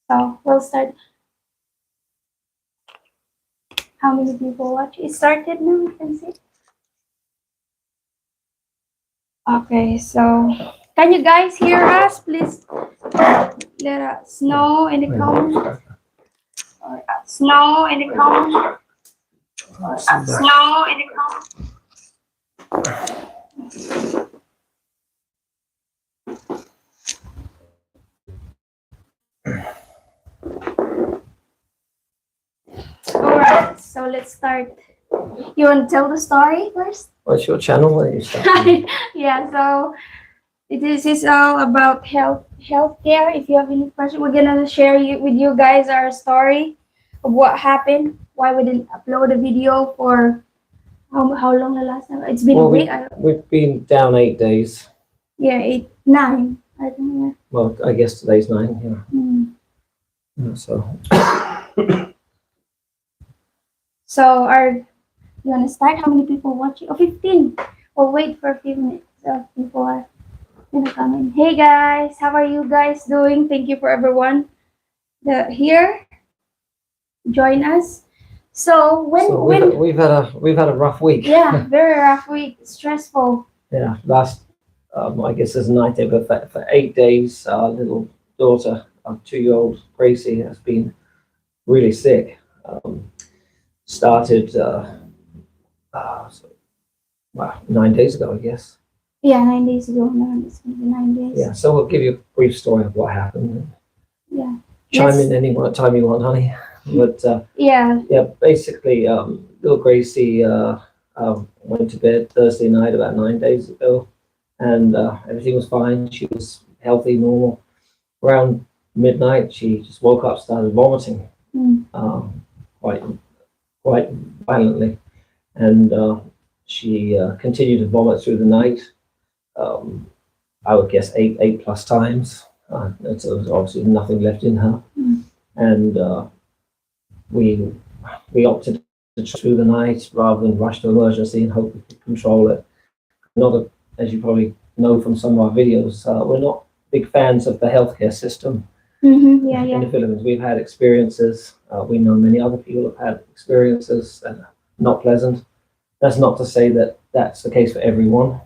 So we'll start. How many people watch? It started now, you can see. Okay, so can you guys hear us? Please let us know in the comments. Or us know in the comments. Or us know in the comments. Alright, so let's start. You want to tell the story first? What's your channel? Where you start? Yeah, so this is all about healthcare. If you have any question, we're gonna share with you guys our story of what happened, why we didn't upload a video for how long the last time? It's been a week. We've been down 8 days. Yeah, 8, 9. I don't know. Well, I guess today's 9. Yeah. Mm. Yeah, so. So you wanna start? How many people watching? Oh, 15. We'll wait for a few minutes so people are gonna come in. Hey guys, how are you guys doing? Thank you for everyone here. Join us. So we've had a rough week. Yeah, very rough week, stressful. Yeah, last I guess there's 9 days, but for 8 days, our little daughter, our 2-year-old Gracie, has been really sick. Started well, 9 days ago, I guess. Yeah, 9 days ago. No, it's been 9 days. Yeah, so we'll give you a brief story of what happened. Yeah. Chime in any time you want, honey. But yeah, basically, little Gracie went to bed Thursday night about 9 days ago, and everything was fine. She was healthy, normal. Around midnight, she just woke up, started vomiting, quite violently, and she continued to vomit through the night. I would guess 8 plus times. So there was obviously nothing left in her, and we opted to through the night rather than rush to emergency and hope we could control it. As you probably know from some of our videos, we're not big fans of the healthcare system in the Philippines. We've had experiences. We know many other people have had experiences that are not pleasant. That's not to say that that's the case for everyone.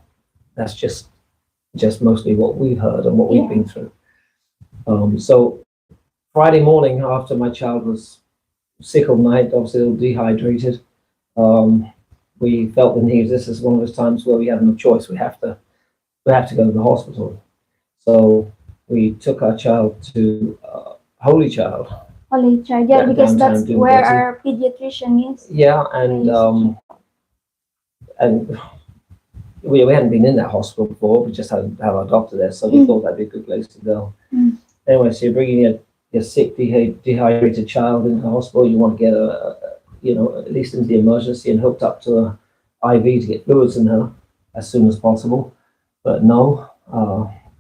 That's just mostly what we've heard and what we've been through. So Friday morning, after my child was sick all night, obviously a little dehydrated, we felt the need. This is one of those times where we have no choice. We have to go to the hospital. So we took our child to Holy Child. Holy Child, yeah, because that's where our pediatrician is. Yeah, and we hadn't been in that hospital before. We just had our doctor there, so we thought that'd be a good place to go. Anyway, so you're bringing your sick, dehydrated child into the hospital. You want to get at least into the emergency and hooked up to a IV to get fluids in her as soon as possible. But no,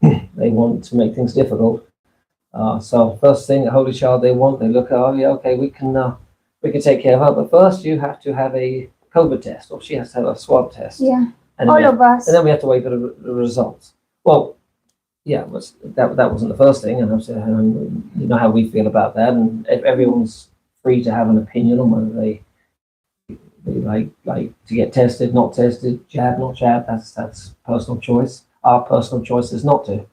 they want to make things difficult. So first thing, a Holy Child, they look at, oh yeah, okay, we can take care of her, but first you have to have a COVID test, or she has to have a swab test. Yeah, and all of us. And then we have to wait for the results. Well, yeah, that wasn't the first thing, and you know how we feel about that, and everyone's free to have an opinion on whether they like to get tested, not tested, jab, not jab. That's personal choice. Our personal choice is not to,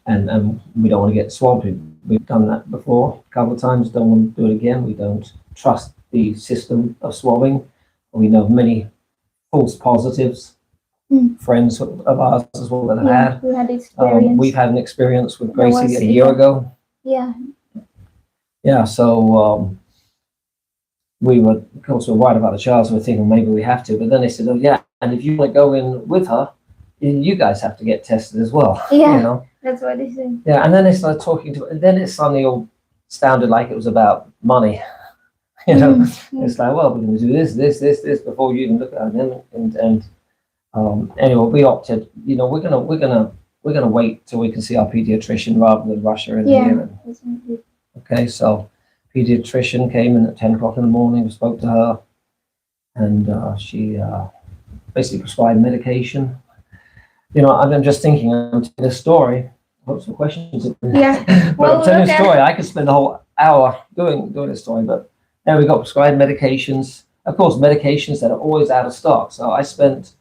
and we don't want to get swabbed. We've done that before a couple of times. Don't want to do it again. We don't trust the system of swabbing. We know many false positives. Friends of ours as well that have had. We had experience. We've had an experience with Gracie a year ago. Yeah. Yeah, so we were, of course, we're worried about the child, so we're thinking maybe we have to. But then they said, oh, yeah, and if you want to go in with her, you guys have to get tested as well. Yeah, you know? That's what they said. Yeah, and then they started talking to, and then it suddenly all sounded like it was about money. You know, it's like, well, we're going to do this before you even look at it, and anyway, we opted. You know, we're gonna wait till we can see our pediatrician rather than rush her in here. Okay, so pediatrician came in at 10 o'clock in the morning. We spoke to her, and she basically prescribed medication. You know, I'm just thinking, I'm telling this story, lots of questions. Yeah. But Well, I'm telling look you a at story. I could spend the whole hour doing this story. But then we got prescribed medications. Of course, medications that are always out of stock. So I spent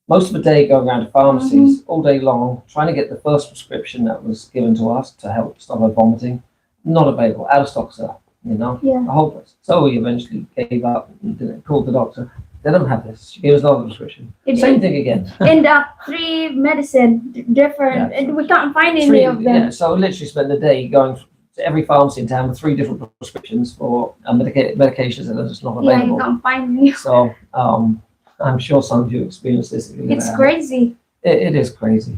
most of the day going around to pharmacies all day long, trying to get the first prescription that was given to us to help stop her vomiting. Not available, out of stock, sir. You know, Yeah. hopeless. So we eventually gave up and called the doctor. They don't have this. She gave us another prescription. Same thing again. And 3 medicine different, Yeah. and we can't find any Three, of them. yeah. So I literally spent the day going to every pharmacy in town with 3 different prescriptions for medications that are just not Yeah, you available. can't find any. So I'm sure some of you experience this. If you live It's out. crazy. It is crazy.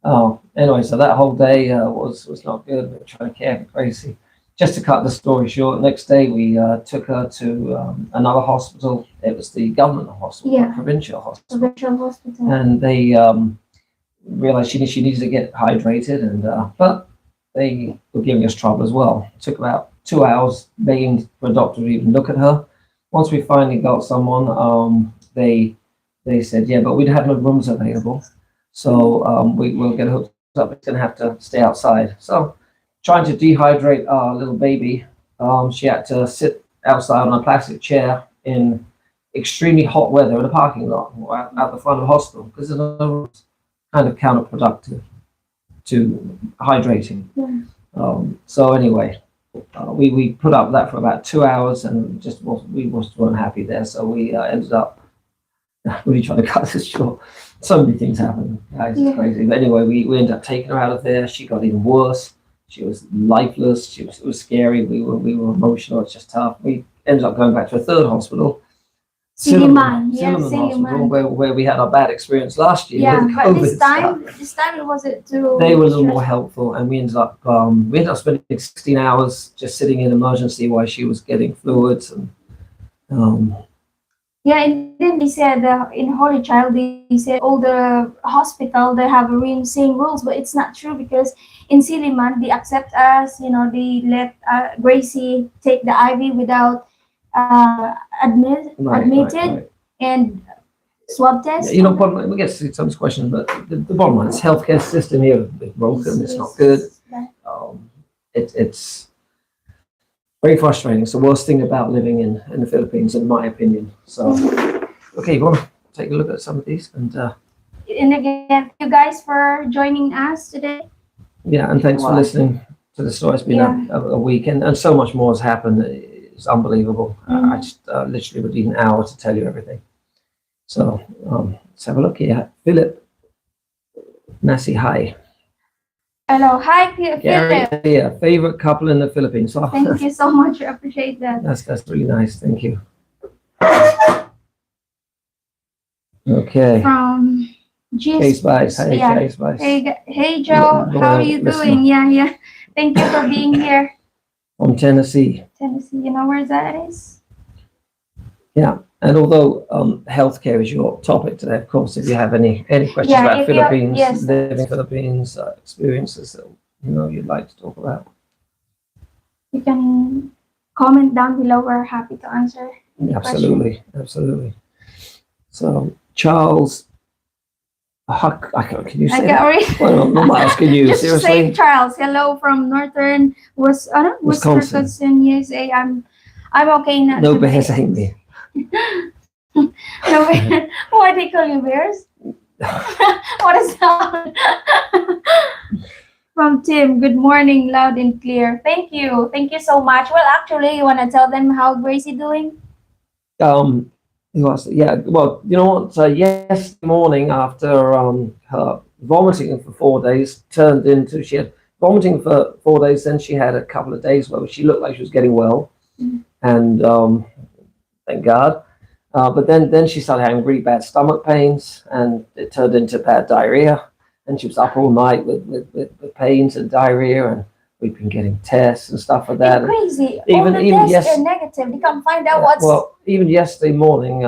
Oh, anyway, so that whole day was not good. We were trying to care for Gracie. Just to cut the story short, next day we took her to another hospital. It was the government hospital, Yeah. provincial hospital, Provincial hospital. and they realized she needed to get hydrated, and but they were giving us trouble as well. It took about 2 hours begging for a doctor to even look at her. Once we finally got someone, they said, yeah, but we have no rooms available, so we will get hooked up. It's going to have to stay outside. So trying to dehydrate our little baby, she had to sit outside on a plastic chair in extremely hot weather in a parking lot or out the front of the hospital because there's no rooms. Kind of counterproductive to hydrating. Yeah. So anyway, we put up with that for about 2 hours and we just weren't happy there. So we ended up really trying to cut this short. So many things happened, guys. It's crazy. But anyway, we ended up taking her out of there. She got even worse. She was lifeless. It was scary. We were emotional. It's just tough. We ended up going back to a third hospital. Silliman, Hospital, where we had our bad experience last year. Yeah, with but COVID this time it wasn't too. They were a little more helpful, and we ended up spending 16 hours just sitting in emergency while she was getting fluids and Yeah, and then they said in Holy Child, they said all the hospital they have the same rules, but it's not true because in Silliman they accept us. You know, they let Gracie take the IV without admitted and swab test. yeah, you know, we get to some questions, but the bottom line is healthcare system here is broken. It's not good. It's very frustrating. It's the worst thing about living in the Philippines, in my opinion. So, okay, you want to take a look at some of these and again, thank you guys for joining us today. yeah, and thanks for listening to the story. It's been a week, and so much more has happened. It's unbelievable. I just literally would need an hour to tell you everything. So let's have a look here. Philip Nasi, hi. Hello, hi, Philip. Gary, yeah, favorite couple in the Philippines. Oh, Thank you so much. I appreciate that. that's really nice. Thank you. Okay. From Case Bites. Hey, yeah. Case Bites. Hey, Joe. How are you doing? Yeah. Thank you for being here. From Tennessee. Tennessee, you know where that is? Yeah. And although healthcare is your topic today, of course, if you have any questions about Philippines, living in Philippines, experiences that you'd like to talk about, you can comment down below. We're happy to answer. Absolutely. So Charles, can you say that? Well, I'm not asking you. Just seriously. say Charles. Hello from Northern Wisconsin. Yes, I'm okay now. No bears ain't me. No, why they call you bears? What is that? From Tim, good morning, loud and clear. Thank you so much. Well, actually, you want to tell them how Gracie doing? Yeah, well, you know what? Yesterday morning, after her vomiting for 4 days, turned into she had vomiting for 4 days. Then she had a couple of days where she looked like she was getting well, and thank God. But then she started having really bad stomach pains, and it turned into bad diarrhea. And she was up all night with pains and diarrhea, and we've been getting tests and stuff like that. It's crazy. Even tests are negative. They can't find out what's. Well, even yesterday morning,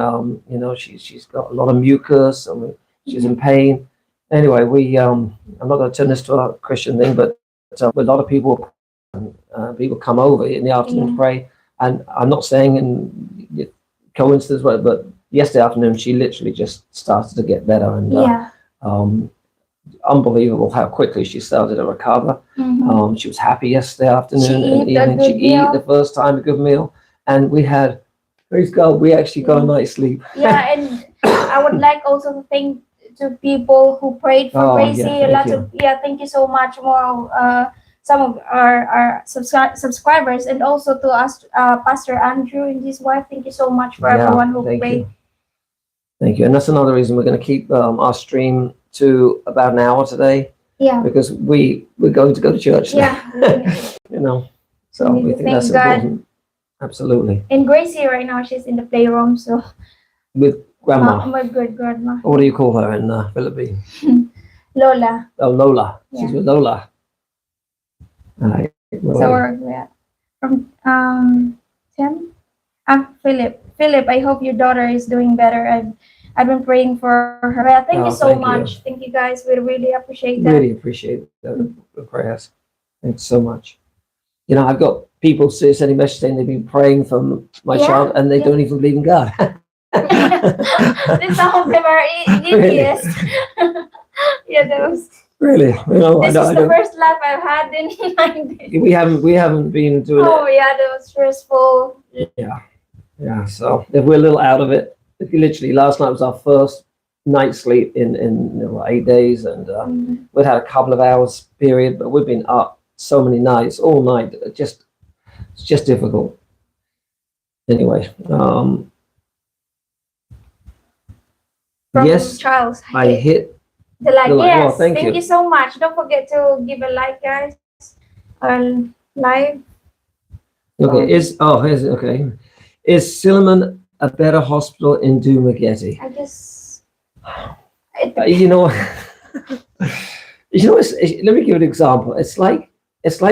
she's got a lot of mucus and she's in pain. Anyway, I'm not going to turn this to a Christian thing, but a lot of people come over in the afternoon to pray, and I'm not saying in coincidence, but yesterday afternoon she literally just started to get better, and unbelievable how quickly she started to recover. She was happy yesterday afternoon and She ate a evening. She good ate meal. the first time a good meal, and we had, praise God, we actually got a night's sleep. Yeah, and I would like also to thank to people who prayed for Oh, Gracie. yeah, thank Lots you. of thank you so much more. Some of our subscribers, and also to us, Pastor Andrew and his wife. Thank you so much for Yeah, everyone who thank prayed. you. Thank you. And that's another reason we're going to keep our stream to about an hour today, Yeah, because we're going to go to church. yeah. You know, so We need we to think thank that's God. important. Absolutely. And Gracie right now, she's in the playroom, so With grandma. my good grandma. What do you call her in Philippines? Lola. Oh, Lola. She's Yeah. with Lola. Right. So we're from Tim. Philip. Philip, I hope your daughter is doing better. I've been praying for her. Yeah, thank you Oh, so thank much. you. Thank you guys. We really appreciate that. Really appreciate the prayers. Thanks so much. You know, I've got people sending messages saying they've been praying for my Yeah, child and they don't even believe in God. Some of them are atheists. Yeah, those. Really? You know, This is I the don't. first life I've had in 9 days. We haven't been doing Oh yeah, that was stressful. it. Yeah. So if we're a little out of it, literally last night was our first night's sleep in 8 days, and we'd had a couple of hours period, but we've been up so many nights, all night. It's just difficult. Anyway, From yes, Charles. I hit The like, the like. yes. Well, thank you. you so much. Don't forget to give a like, guys. Live. Okay, is Silliman a better hospital in Dumaguete? I guess. You know, let me give an example. It's like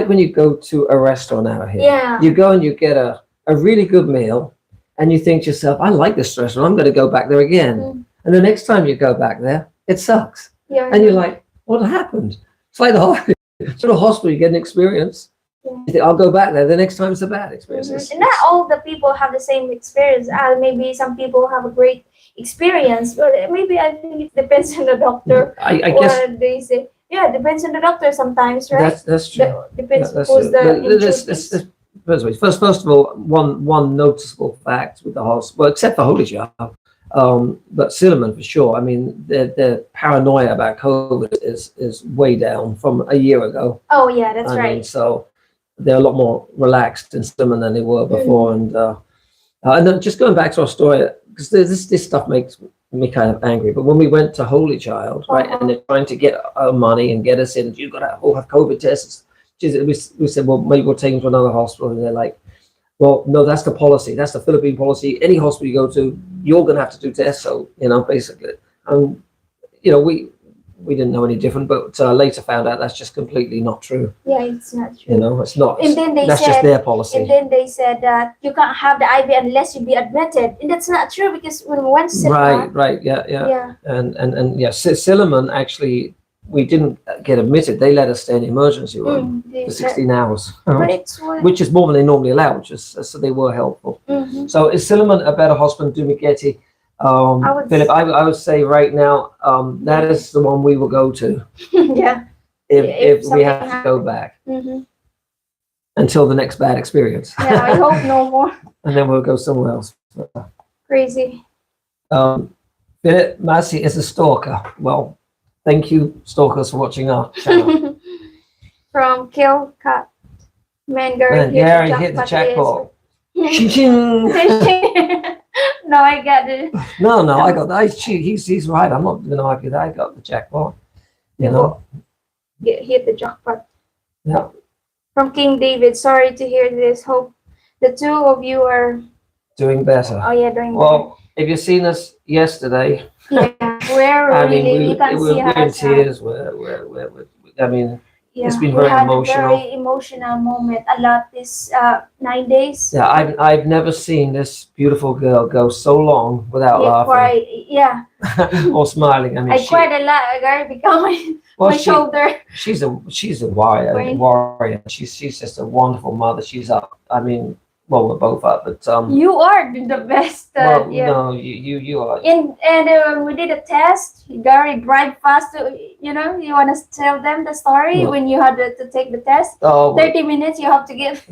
when you go to a restaurant out here. Yeah. You go and you get a really good meal, and you think to yourself, I like this restaurant, I'm going to go back there again. And the next time you go back there, it sucks. Yeah. And you're like, what happened? It's like the hospital, you get an experience. You think, I'll go back there. The next time it's a bad experience. And not all the people have the same experience. Maybe some people have a great experience, but maybe I think it depends on the doctor. I guess what they say. Yeah, it depends on the doctor sometimes, right? that's true. Depends That's who's true. the First of all, one noticeable fact with the hospital, well, except for Holy Child, but Silliman for sure. I mean, their paranoia about COVID is way down from a year ago. Oh yeah, that's right. Mean, so they're a lot more relaxed in Silliman than they were before. And then just going back to our story, because this stuff makes me kind of angry. But when we went to Holy Child, right, and they're trying to get our money and get us in, you've got to all have COVID tests. We said, well, maybe we'll take them to another hospital. And they're like, well, no, that's the policy. That's the Philippine policy. Any hospital you go to, you're going to have to do tests. So, basically, we didn't know any different, but later found out that's just completely not true. Yeah, it's not true. It's not. And then that's just their policy. And then they said that you can't have the IV unless you be admitted, and that's not true because when we went to Right, yeah. And yeah, Silliman actually, we didn't get admitted. They let us stay in the emergency room for 16 hours, which is more than they normally allow. So they were helpful. So is Silliman a better hospital than Dumaguete? Philip, I would say right now, that is the one we will go to. Yeah. If we have to go back until the next bad experience. Yeah, I hope no more. And then we'll go somewhere else. Crazy. Philip Massey is a stalker. Well, thank you, stalkers, for watching our channel. From Kill Cut. Gary hit the jackpot. No, I got it. No, I got that. He's right. I'm not going to argue that. I got the jackpot. Hit the jackpot. Yeah. From King David. Sorry to hear this. Hope the two of you are doing better. Oh yeah, doing well. If you've seen us yesterday, yeah, we're in tears. It's been very emotional. Very emotional moment. A lot this 9 days. Yeah, I've never seen this beautiful girl go so long without laughing. Or smiling. I cried a lot. I got become my shoulder. She's a warrior. She's just a wonderful mother. She's up. well, we're both up, but You are the best. well, Yeah. no, you are. And we did a test. Gary drive fast. You want to tell them the story No. when you had to take the test. Oh, 30 minutes you have to give.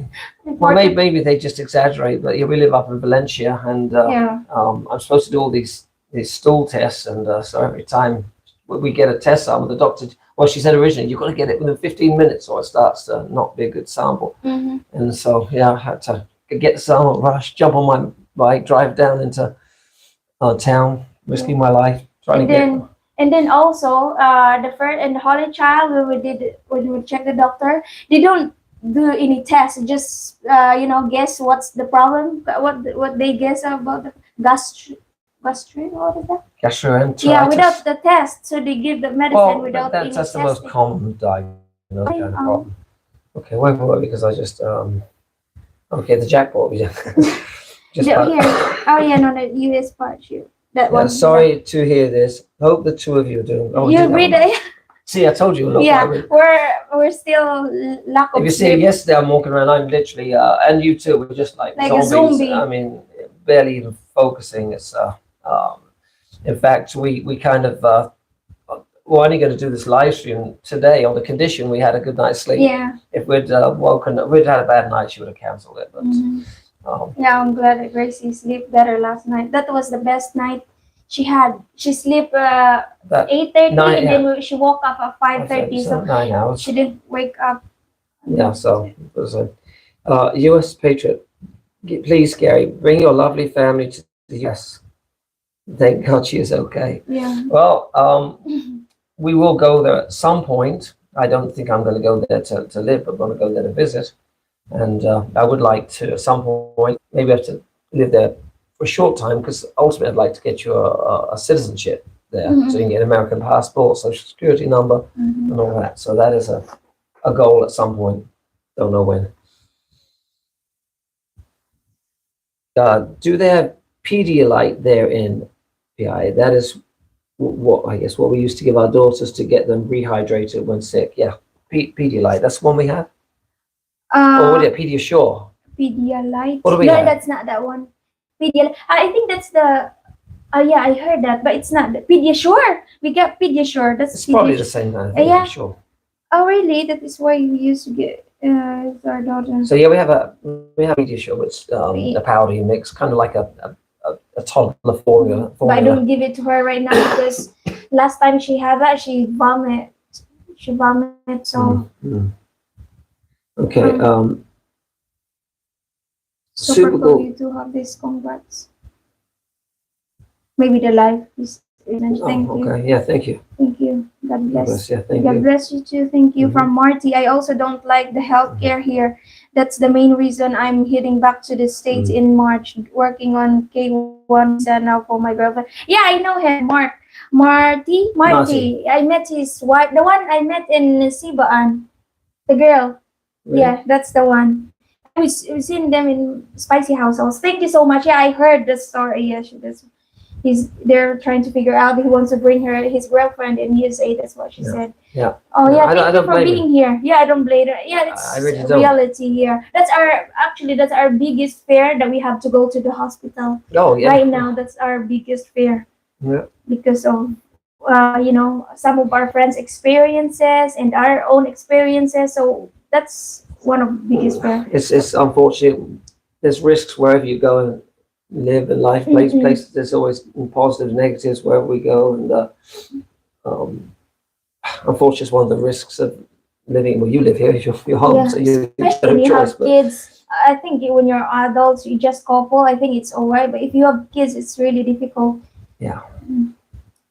well, maybe they just exaggerate, but yeah, we live up in Valencia, and Yeah. I'm supposed to do all these stool tests, and so every time we get a test sample, the doctor, well, she said originally you've got to get it within 15 minutes, or it starts to not be a good sample, Mm-hmm. and so yeah, I had to get the sample, rush, jump on my bike, drive down into town, risking my life, trying And to get. then also the first and the Holy Child when we check the doctor, they don't do any tests. Just guess what's the problem. What they guess about the gastric. What is that? Gastroenteritis. Yeah, without the test, so they give the medicine Well, without any that's the most testing. common diagnosed kind of Um, problem. Okay, wait for it because I just okay, the jackpot. Yeah. Just here. about- Oh yeah, no, the US part here. That yeah, one. sorry to hear this. Hope the two of you are doing. Oh, You did that read one. it? See, I told you. Look, Yeah, I mean, we're still lack if of you see, sleep. yesterday I'm walking around. I'm literally, and you too. We're just like Like a zombies. zombie. I mean, barely even focusing. It's in fact, we kind of we're only going to do this live stream today on the condition we had a good night's sleep. Yeah. If we'd we'd had a bad night, she would have cancelled it. But Mhm. um, Yeah, I'm glad that Gracie slept better last night. That was the best night she had. She slept that 8:30 Nine, and then she woke up at 5:30. So 9 hours. she didn't wake up. Yeah, so it was a U.S. Patriot. Please, Gary, bring your lovely family to the U.S. Thank God she is okay. Yeah. Well, we will go there at some point. I don't think I'm going to go there to live, but I'm going to go there to visit. And I would like to, at some point, maybe have to live there for a short time because ultimately I'd like to get you a citizenship there Mhm. so you can get an American passport, social security number, Mhm. and all that. So that is a goal at some point. Don't know when. Do they have Pedialyte there in PI? That is what I guess what we used to give our daughters to get them rehydrated when sick. Yeah, Pedialyte. That's the one we have. Or what is it? Pediasure. Pedialyte. What do we No, have? that's not that one. I think that's the. Oh yeah, I heard that, but it's not the Pediasure. We got Pediasure. That's It's probably the Pediasure. same kind of thing. Yeah. I'm sure. Oh really? That is why we used to get our daughter. So yeah, we have Pediasure. It's a powdery mix, kind of like a toddler formula. But I don't give it to her right now because last time she had that, she vomit. She vomit. So Mm. Okay. super Super cool cool. you to have this. Congrats. Maybe the life is. Thank Oh, you. okay. Yeah. Thank you. Thank you. God God bless. bless. Yeah. Thank God you. bless you too. Thank you. Mhm. From Marty. I also don't like the healthcare here. That's the main reason I'm heading back to the States in March, working on K1 visa now for my girlfriend. Yeah, I know him, Marty. I met his wife, the one I met in Sibaan, the girl. Really? Yeah, that's the one. We've seen them in Spicy Households. Thank you so much. Yeah, I heard the story. Yeah, they're trying to figure out he wants to bring his girlfriend in USA. That's what she said. Yeah. Oh yeah, I thank you don't for blame being here. Yeah, I don't blame her. Yeah, it's I really don't. reality here. That's our biggest fear that we have to go to the hospital Oh yeah. right now. That's our biggest fear. Yeah. Because of some of our friends' experiences and our own experiences. So that's one of the biggest fear. It's unfortunate. There's risks wherever you go and live in life. Places. There's always positives, negatives wherever we go, and unfortunately, it's one of the risks of living. Well, you live here. You're home, Yeah, so you especially have when a you choice. have But kids. I think when you're adults, you just couple. I think it's alright, but if you have kids, it's really difficult. yeah,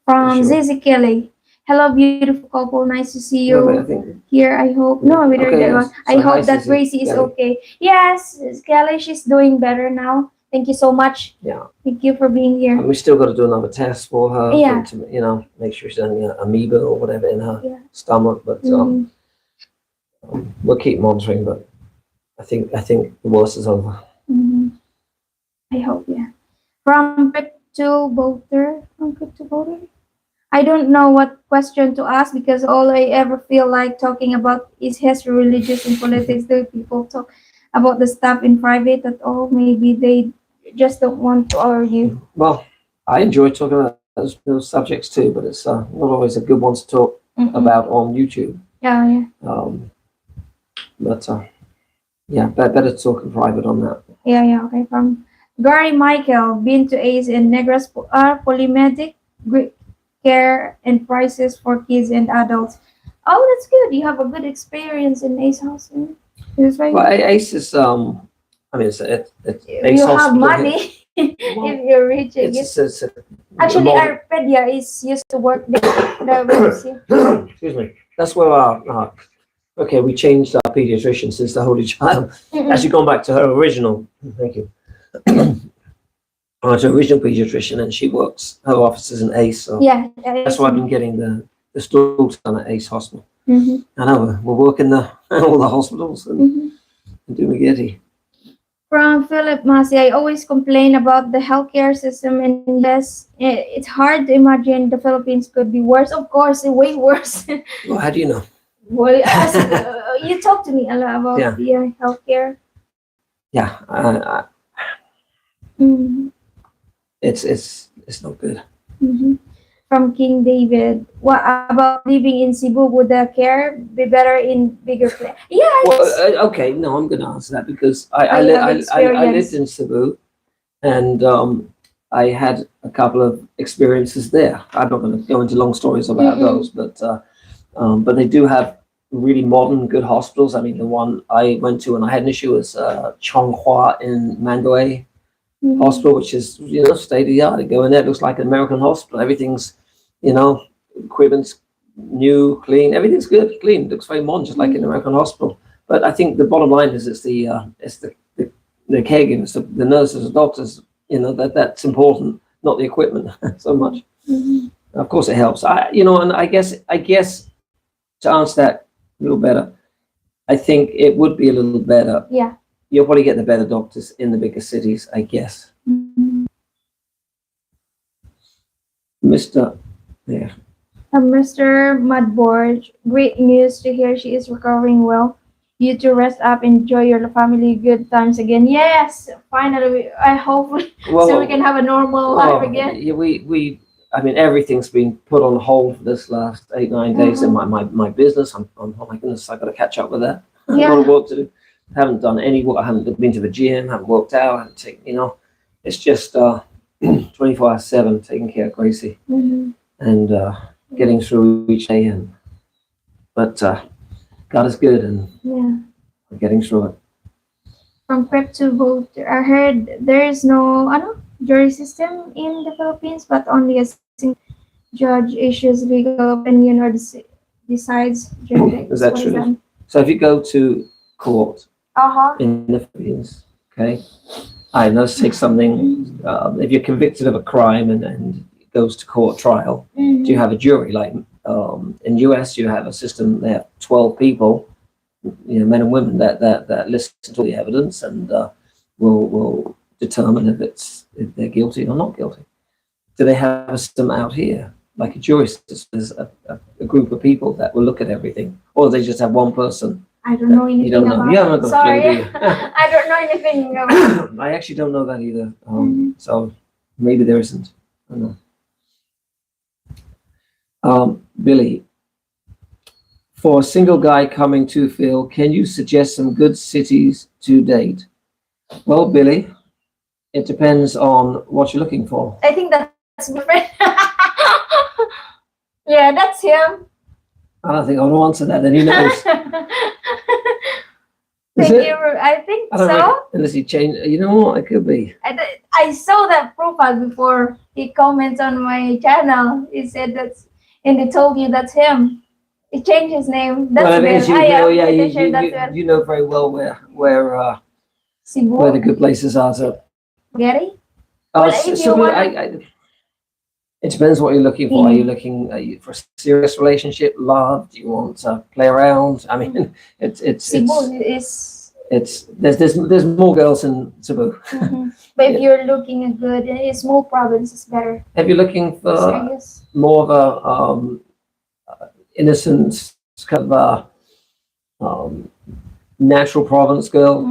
From sure. Zizi Kelly. Hello, beautiful couple. Nice to see you But I think here. I hope. No, we didn't Okay, get yes. one. I So, hi, hope that Zizi Gracie is Kelly. okay. Yes, Kelly, she's doing better now. Thank you so much. Yeah. Thank you for being here. And we still got to do another test for her. Yeah. To make sure she's having amoeba or whatever in her Yeah. stomach. But Mhm. we'll keep monitoring. But I think the worst is over. Mhm. I hope, yeah. From Pet to Voter. I don't know what question to ask because all I ever feel like talking about is history, religious, and politics. The people talk. about the staff in private at all. Maybe they just don't want to argue. Well, I enjoy talking about those subjects too, but it's not always a good one to talk Mm-mm. about on YouTube. Yeah, yeah. But yeah, better to talk in private on that. Yeah, yeah, okay. From Gary Michael, been to Ace and Negras polymedic, great care and prices for kids and adults. Oh, that's good. You have a good experience in Ace House. It's very Well, good. ACE is I mean, it's Ace You have Hospital here. money Well, if you're rich, I guess. it's a Actually, modern- our pedia is used to work there. The excuse me. That's where our okay, we changed our pediatrician since the Holy Child. Actually, gone back to her original. Thank you. To original pediatrician, and she works. Her office is in Ace, so yeah, that's why I've been getting the stools done at Ace Hospital. Mm-hmm. I know we're working all the hospitals and doing Getty. From Philip Masi, I always complain about the healthcare system in US. It's hard to imagine the Philippines could be worse. Of course, way worse. Well, how do you know? Well, you talked to me a lot about the healthcare. Yeah, Mm-hmm. it's not good. Mm-hmm. From King David, what about living in Cebu? Would the care be better in bigger place? Yeah, Well, okay, no, I'm going to answer that because I lived experience. in Cebu, and I had a couple of experiences there. I'm not going to go into long stories about those, but they do have really modern, good hospitals. I mean, the one I went to and I had an issue was Chonghua in Mangue Hospital, which is state of the art. You go in there, it looks like an American hospital. Everything's equipment's new, clean. Everything's good, clean. It looks very modern, just like an American hospital. But I think the bottom line is it's the caregivers, the nurses, the doctors. That's important, not the equipment so much. Of course, it helps. And I guess to answer that a little better, I think it would be a little better. Yeah. You'll probably get the better doctors in the bigger cities, I guess. Mr. Yeah. Mr. Mudboard, great news to hear she is recovering well. You to rest up, enjoy your family, good times again. Yes, finally, I hope so we can have a normal life again. Yeah, I mean, everything's been put on hold for this last 8-9 days in my business. I'm oh my goodness, I've got to catch up with that. A lot of work to do. Haven't done any work. I haven't been to the gym. Haven't worked out. Haven't taken, it's just 24/7 taking care of Gracie and getting through each day. But God is good, and we're getting through it. From prep to vote, I heard there is no jury system in the Philippines, but only a single judge issues legal opinion or decides verdict. Is that true? So if you go to court in the Philippines, okay, let's take something. If you're convicted of a crime and it goes to court trial, do you have a jury? Like in US, you have a system. They have 12 people, men and women that listen to the evidence and will determine if they're guilty or not guilty. Do they have a system out here like a jury system? There's a group of people that will look at everything, or they just have one person? I don't know anything about You haven't got Sorry, a clue, do you? I don't know anything about I actually don't know that either. So maybe there isn't. I don't know. Billy, for a single guy coming to Phil, can you suggest some good cities to date? Well, Billy, it depends on what you're looking for. I think that's different. Yeah, that's him. I don't think I want to answer that. Then he knows. Thank you. I think so. Unless he changed. You know what? It could be. I saw that profile before he comments on my channel. He said that's, and they told you that's him. He changed his name. That's you know very well where the good places are. So Getty? It depends what you're looking for. Are you looking for a serious relationship, love? Do you want to play around? I mean, there's more girls in Cebu. But if you're looking at good, a small province is better. If you're looking for more of a innocent kind of natural province girl,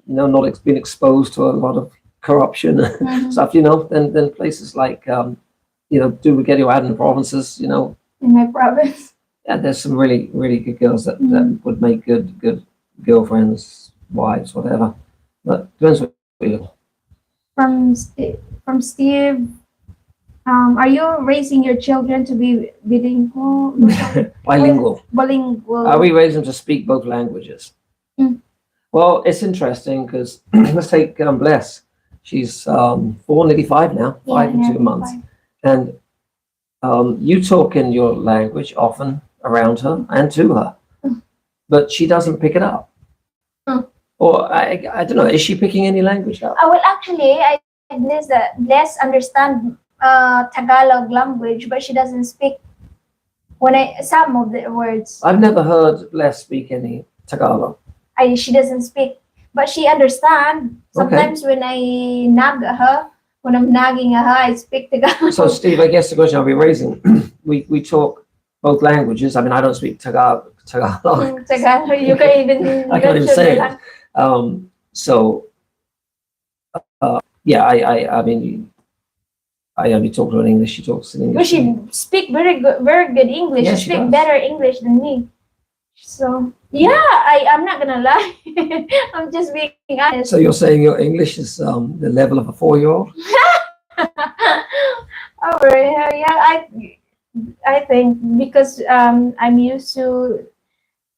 not been exposed to a lot of corruption Mhm. stuff, then places like, do we get you out in the provinces, In my province. yeah, there's some really, really good girls that Mhm. would make good girlfriends, wives, whatever. But depends what you From Steve, are you raising your children to be bilingual? bilingual. Bilingual. Are we raising them to speak both languages? Mm. Well, it's interesting because let's take Bless. She's 4, nearly 5 now, Yeah, 5 and yeah, 2 months. 5. And you talk in your language often around her and to her, but she doesn't pick it up. Mm. Or I don't know, is she picking any language up? Well, actually, I Bless understand Tagalog language, but she doesn't speak some of the words. I've never heard Bless speak any Tagalog. She doesn't speak, but she understand. Sometimes when I nag her, when I'm nagging her, I speak Tagalog. So, Steve, I guess the question I'll be raising, we talk both languages. I mean, I don't speak Tagalog. Tagalog, you can even I can't even mention say the it. So, yeah, I mean, I only talk to her in English. She talks in But English. she speak very good English. Yeah, she she speak does. better English than me. So yeah, I'm not gonna lie. I'm just being honest. So you're saying your English is the level of a 4-year-old? Oh yeah, I think because I'm used to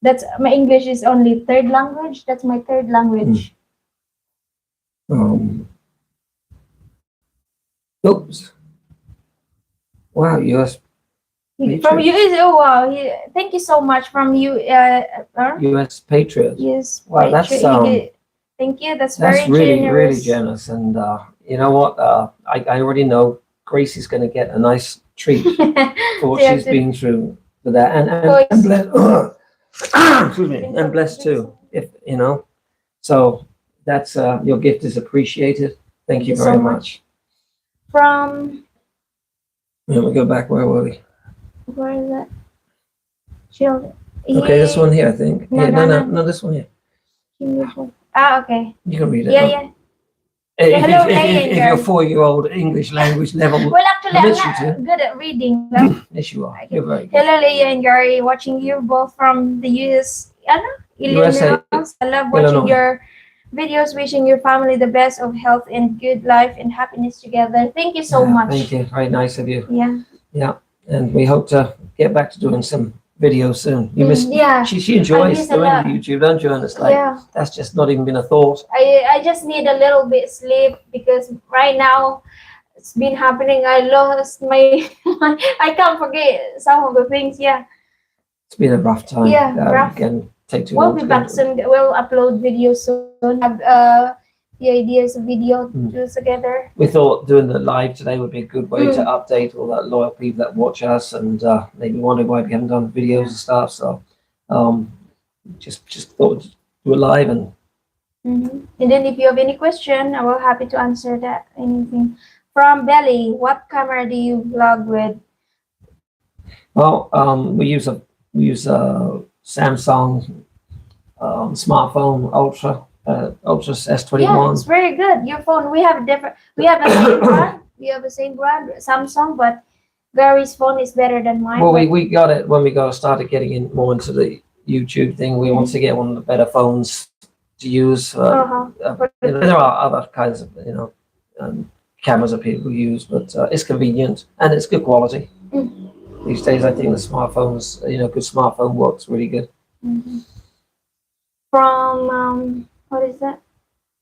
that's my English is only third language. That's my third language. Oops. Wow, US From you is oh wow, thank you so much from you US Patriot. yes. Wow, that's thank you. That's that's very really generous. really generous. And you know what? I already know Gracie's going to get a nice treat for what she's been through for that, and bless, excuse me, and blessed too. If so that's your gift is appreciated. Thank you very so much. From And we go back. Where were we? where is that? Children. Okay, this one here, I think. No, No, this one here. Okay. You can read it. Yeah. If your 4-year-old English language level Well, actually, I'm permits you not to. good at reading. Yes, you are. You're very good. Hello, Leah and Gary, watching you both from the US. USA, I love watching Illinois. your videos, wishing your family the best of health and good life and happiness together. Thank you so much. Thank you. Very nice of you. Yeah. Yeah. And we hope to get back to doing some videos soon. You miss Yeah. She enjoys doing YouTube, don't you? And it's like that's just not even been a thought. I just need a little bit sleep because right now it's been happening. I lost my I can't forget some of the things. Yeah. It's been a rough time. Yeah, rough. Can take too We'll long. be back soon. We'll upload videos soon. Have the ideas of video do together. We thought doing the live today would be a good way to update all that loyal people that watch us and maybe wonder why we haven't done videos and stuff. So just thought to do a live and And then if you have any question, I will happy to answer that. Anything from Belly, what camera do you vlog with? Well, we use a Samsung smartphone Ultra S21. Yeah, it's very good. Your phone. We have the same brand. We have the same brand, Samsung, but Gary's phone is better than mine. Well, we got it when we started getting in more into the YouTube thing. We want to get one of the better phones to use. There are other kinds of cameras that people use, but it's convenient and it's good quality. These days, I think the smartphones, good smartphone works really good. From what is that?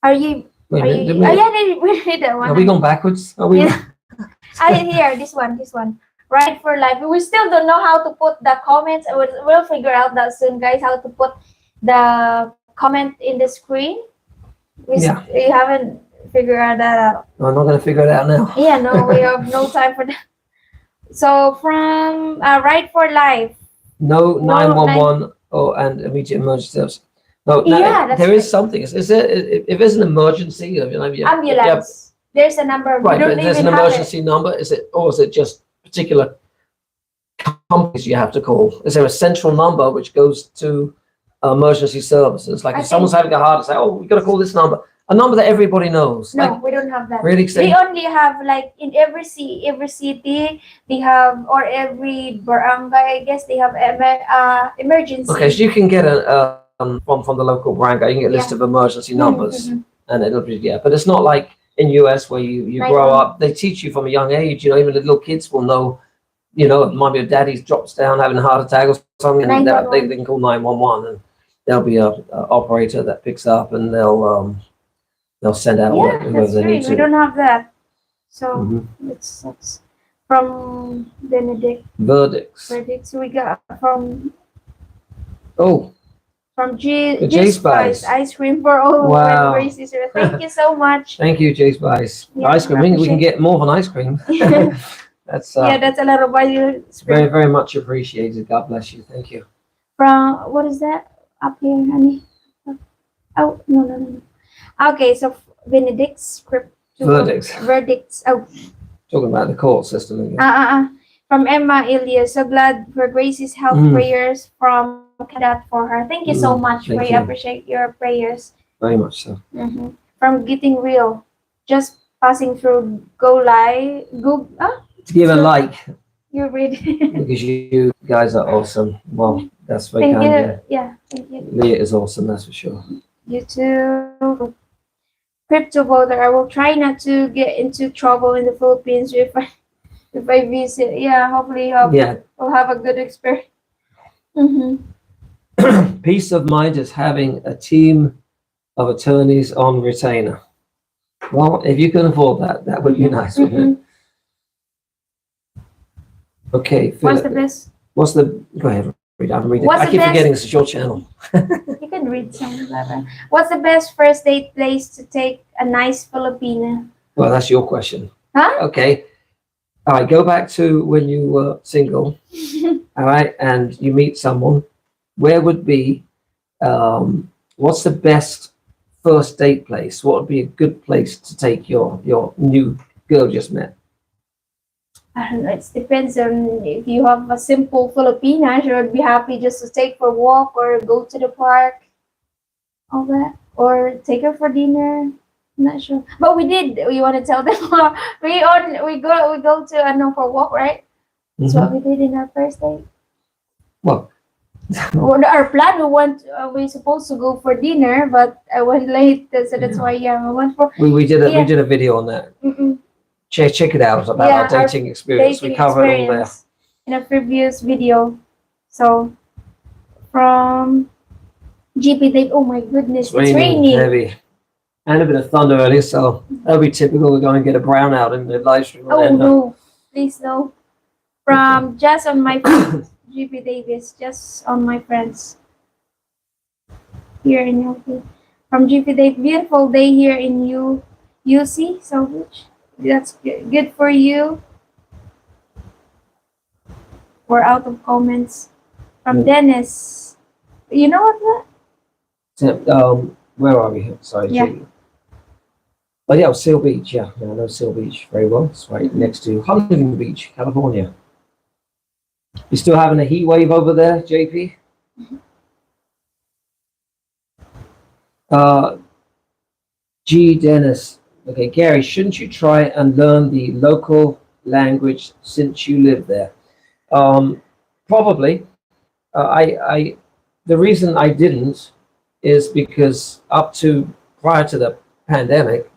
Are you? Wait a minute, we read that one. Are we going backwards? Are we? Here, this one. Right for life. We still don't know how to put the comments. We'll figure out that soon, guys. How to put the comment in the screen. We haven't figured that out. No, I'm not going to figure it out now. Yeah, no, we have no time for that. So from Right for Life. No 911 and immediate emergency service. No, there is something. Is there, if there's an emergency, ambulance. There's a number. Right, but there's an emergency number. Is it just particular companies you have to call? Is there a central number which goes to emergency services. Like I if someone's having a heart attack, oh, we've got to call this number, a number that everybody knows. No, Like we don't have that. really, We only have like in every city they have, or every barangay, I guess they have emergency. okay, so you can get a from the local barangay, you can get a list Yeah. of emergency numbers, Mhm. and it'll be yeah. But it's not like in US where you Right grow on. up. They teach you from a young age. You know, even the little kids will know. You know, it might be a daddy drops down having a heart attack or something, and they 911. can call 911, and there'll be a operator that picks up, and they'll send out Yeah, whoever that's they need great. We to. don't have that. So Mhm. it's from Benedict Verdicts. verdicts we got Oh, from the G J Spice Spice. ice cream for all Wow. Gracie's. Thank you so much. Thank you, J Spice. Yeah, Ice cream. I We can appreciate- get more than ice cream. That's Yeah, that's a lot of value. very, very much appreciated. God bless you. Thank you. From what is that up here, honey? Oh no. Okay, so Benedict's script Verdicts. verdicts. Oh, Talking about the court system again. from Emma Elias. So glad for Gracie's health Mm. prayers from Canada for her. Thank you so much. Thank We you. appreciate your prayers. Very much so. From Getting Real, just passing through. Go live. Go. Give a like You read. because you guys are awesome. Well, that's very Thank kind you. of you. Yeah, thank you. Leah is awesome, that's for sure. You too. Crypto voter. I will try not to get into trouble in the Philippines if I visit. Yeah, hopefully Yeah. we'll have a good experience. Peace of mind is having a team of attorneys on retainer. Well, if you can afford that, that would be nice, wouldn't it? Okay, What's the Philip, best? go ahead, read. I can read it. What's I the keep best- forgetting this is your channel. You can read some of that. What's the best first date place to take a nice Filipina? Well, that's your question. Huh? Okay. All right, go back to when you were single, all right, and you meet someone. Where would be, what's the best first date place? What would be a good place to take your new girl just met? I don't know. It depends on if you have a simple Filipina. She would be happy just to take for a walk or go to the park, all that, or take her for dinner. I'm not sure, but we did. We want to tell them we go to for a walk, right? That's what we did in our first date. Well, Well, our plan we supposed to go for dinner, but I went late, so that's why we went for we did a video on that. Check it out about our dating experience. We covered it all there. In a previous video. So from GP Dave, oh my goodness, it's raining. Heavy. And a bit of thunder earlier, so that'll be typical. We're going to get a brownout in the live stream. Oh no, please no. From just on my friends, GP Davis, just on my friends here in UP. From GP Dave, beautiful day here in UC. So which that's good for you. We're out of comments. From Dennis, you know what? Where are we? Sorry, Yeah. Oh yeah, Seal Beach. Yeah, I know Seal Beach very well. It's right next to Huntington Beach, California. You still having a heat wave over there, JP? G. Dennis. Okay, Gary, shouldn't you try and learn the local language since you live there? Probably. The reason I didn't is because prior to the pandemic,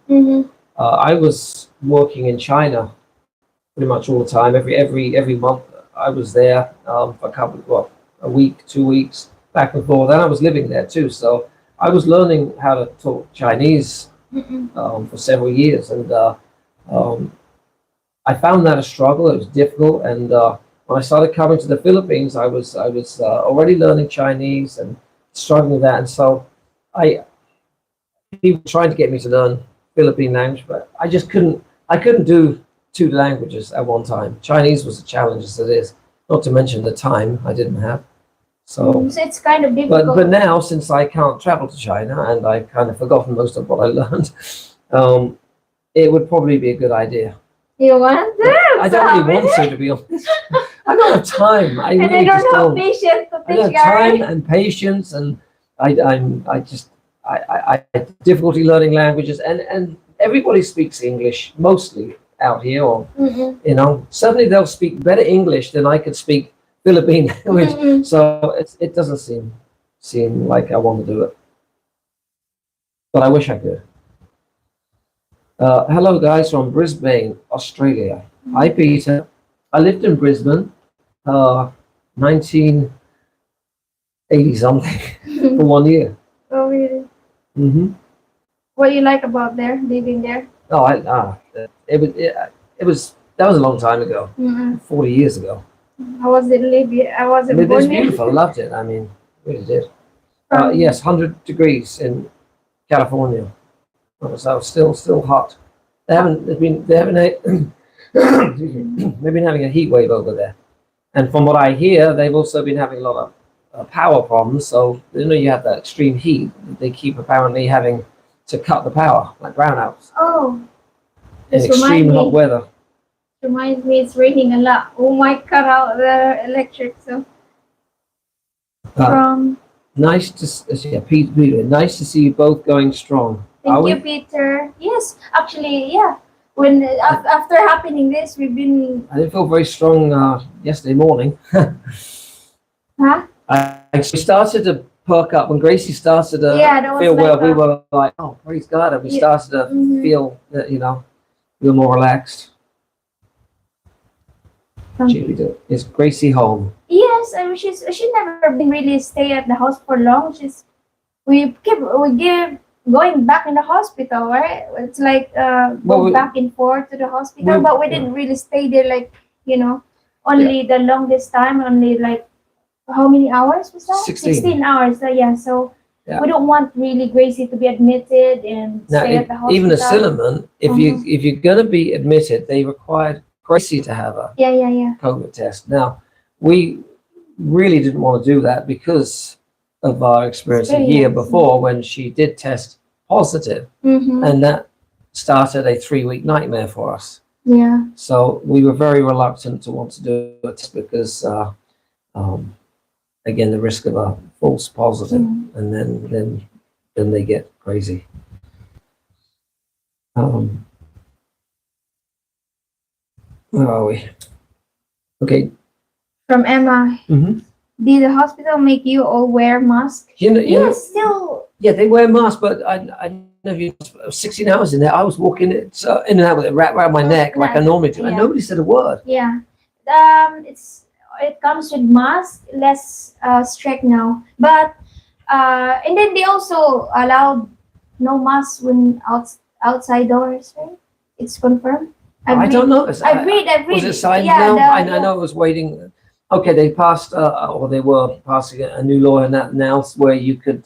I was working in China pretty much all the time. Every month I was there for a week, 2 weeks, back and forth. And I was living there too, so I was learning how to talk Chinese for several years, and I found that a struggle. It was difficult, and when I started coming to the Philippines, I was already learning Chinese and struggling with that, and so people trying to get me to learn Philippine language, but I just couldn't. I couldn't do two languages at one time. Chinese was a challenge as it is, not to mention the time I didn't have. So it's kind of difficult. But now, since I can't travel to China and I've kind of forgotten most of what I learned, it would probably be a good idea. You want that? I don't really want to be honest. I don't have time. I And really I just don't have patience to I don't teach have Gary. time and patience, and I had difficulty learning languages, and everybody speaks English mostly out here, or Mm-mm. certainly they'll speak better English than I could speak Philippine language. Mm-mm. So it doesn't seem like I want to do it, but I wish I could. Hello, guys from Brisbane, Australia. Hi, Peter. I lived in Brisbane, 1980 something, for 1 year. Oh, really? Hmm. What you like about there, living there? Oh, it was that was a long time ago, Mm-mm. 40 years ago. How was it living? I wasn't It was born there. beautiful. I loved it. I mean, really did. From Yes, 100 degrees in California. So still hot. They haven't excuse me, they've been having a heat wave over there. And from what I hear, they've also been having a lot of power problems. So you have that extreme heat. They keep apparently having to cut the power, like brownouts, oh, in this extreme hot weather. reminds me it's raining a lot. Oh my, cut out the electric. So Uh, from Nice to yeah, Peter, nice to see you both going strong. Are thank you, we? Peter. Yes, actually, yeah. When after happening this, we've been I didn't feel very strong yesterday morning. huh? We started to perk up when Gracie started to Yeah, that was feel well. like We were like, "Oh, praise God!" And we Yeah. started to Mhm. feel that we were more relaxed. Gee, is Gracie home? Yes, I mean, she never been really stay at the house for long. We give going back in the hospital, right? It's like go back and forth to the hospital, but we didn't really stay there like only the longest time, only like how many hours was that? 16 hours. Yeah, so Yeah. we don't want really Gracie to be admitted and Now, stay at the hospital. even a cinnamon, if you're going to be admitted, they required Gracie to have a Yeah. COVID test. Now, we really didn't want to do that because of our experience a year before when she did test positive, Mm-hmm. and that started a 3-week nightmare for us. Yeah. So we were very reluctant to want to do it because, again, the risk of a false positive, and then they get crazy. Where are we? Okay. From Emma. Mm-hmm. Did the hospital make you all wear masks? Yes, still. Yeah, they wear masks, but I know you 16 hours in there. I was walking it in and out with it wrapped around my neck like I normally do, and nobody said a word. Yeah. It comes with mask, less strict now. But and then they also allowed no mask when outside doors, right? It's confirmed. I don't know. I read. Was it signed now? I know it was waiting. Okay, they passed, or they were passing a new law now where you could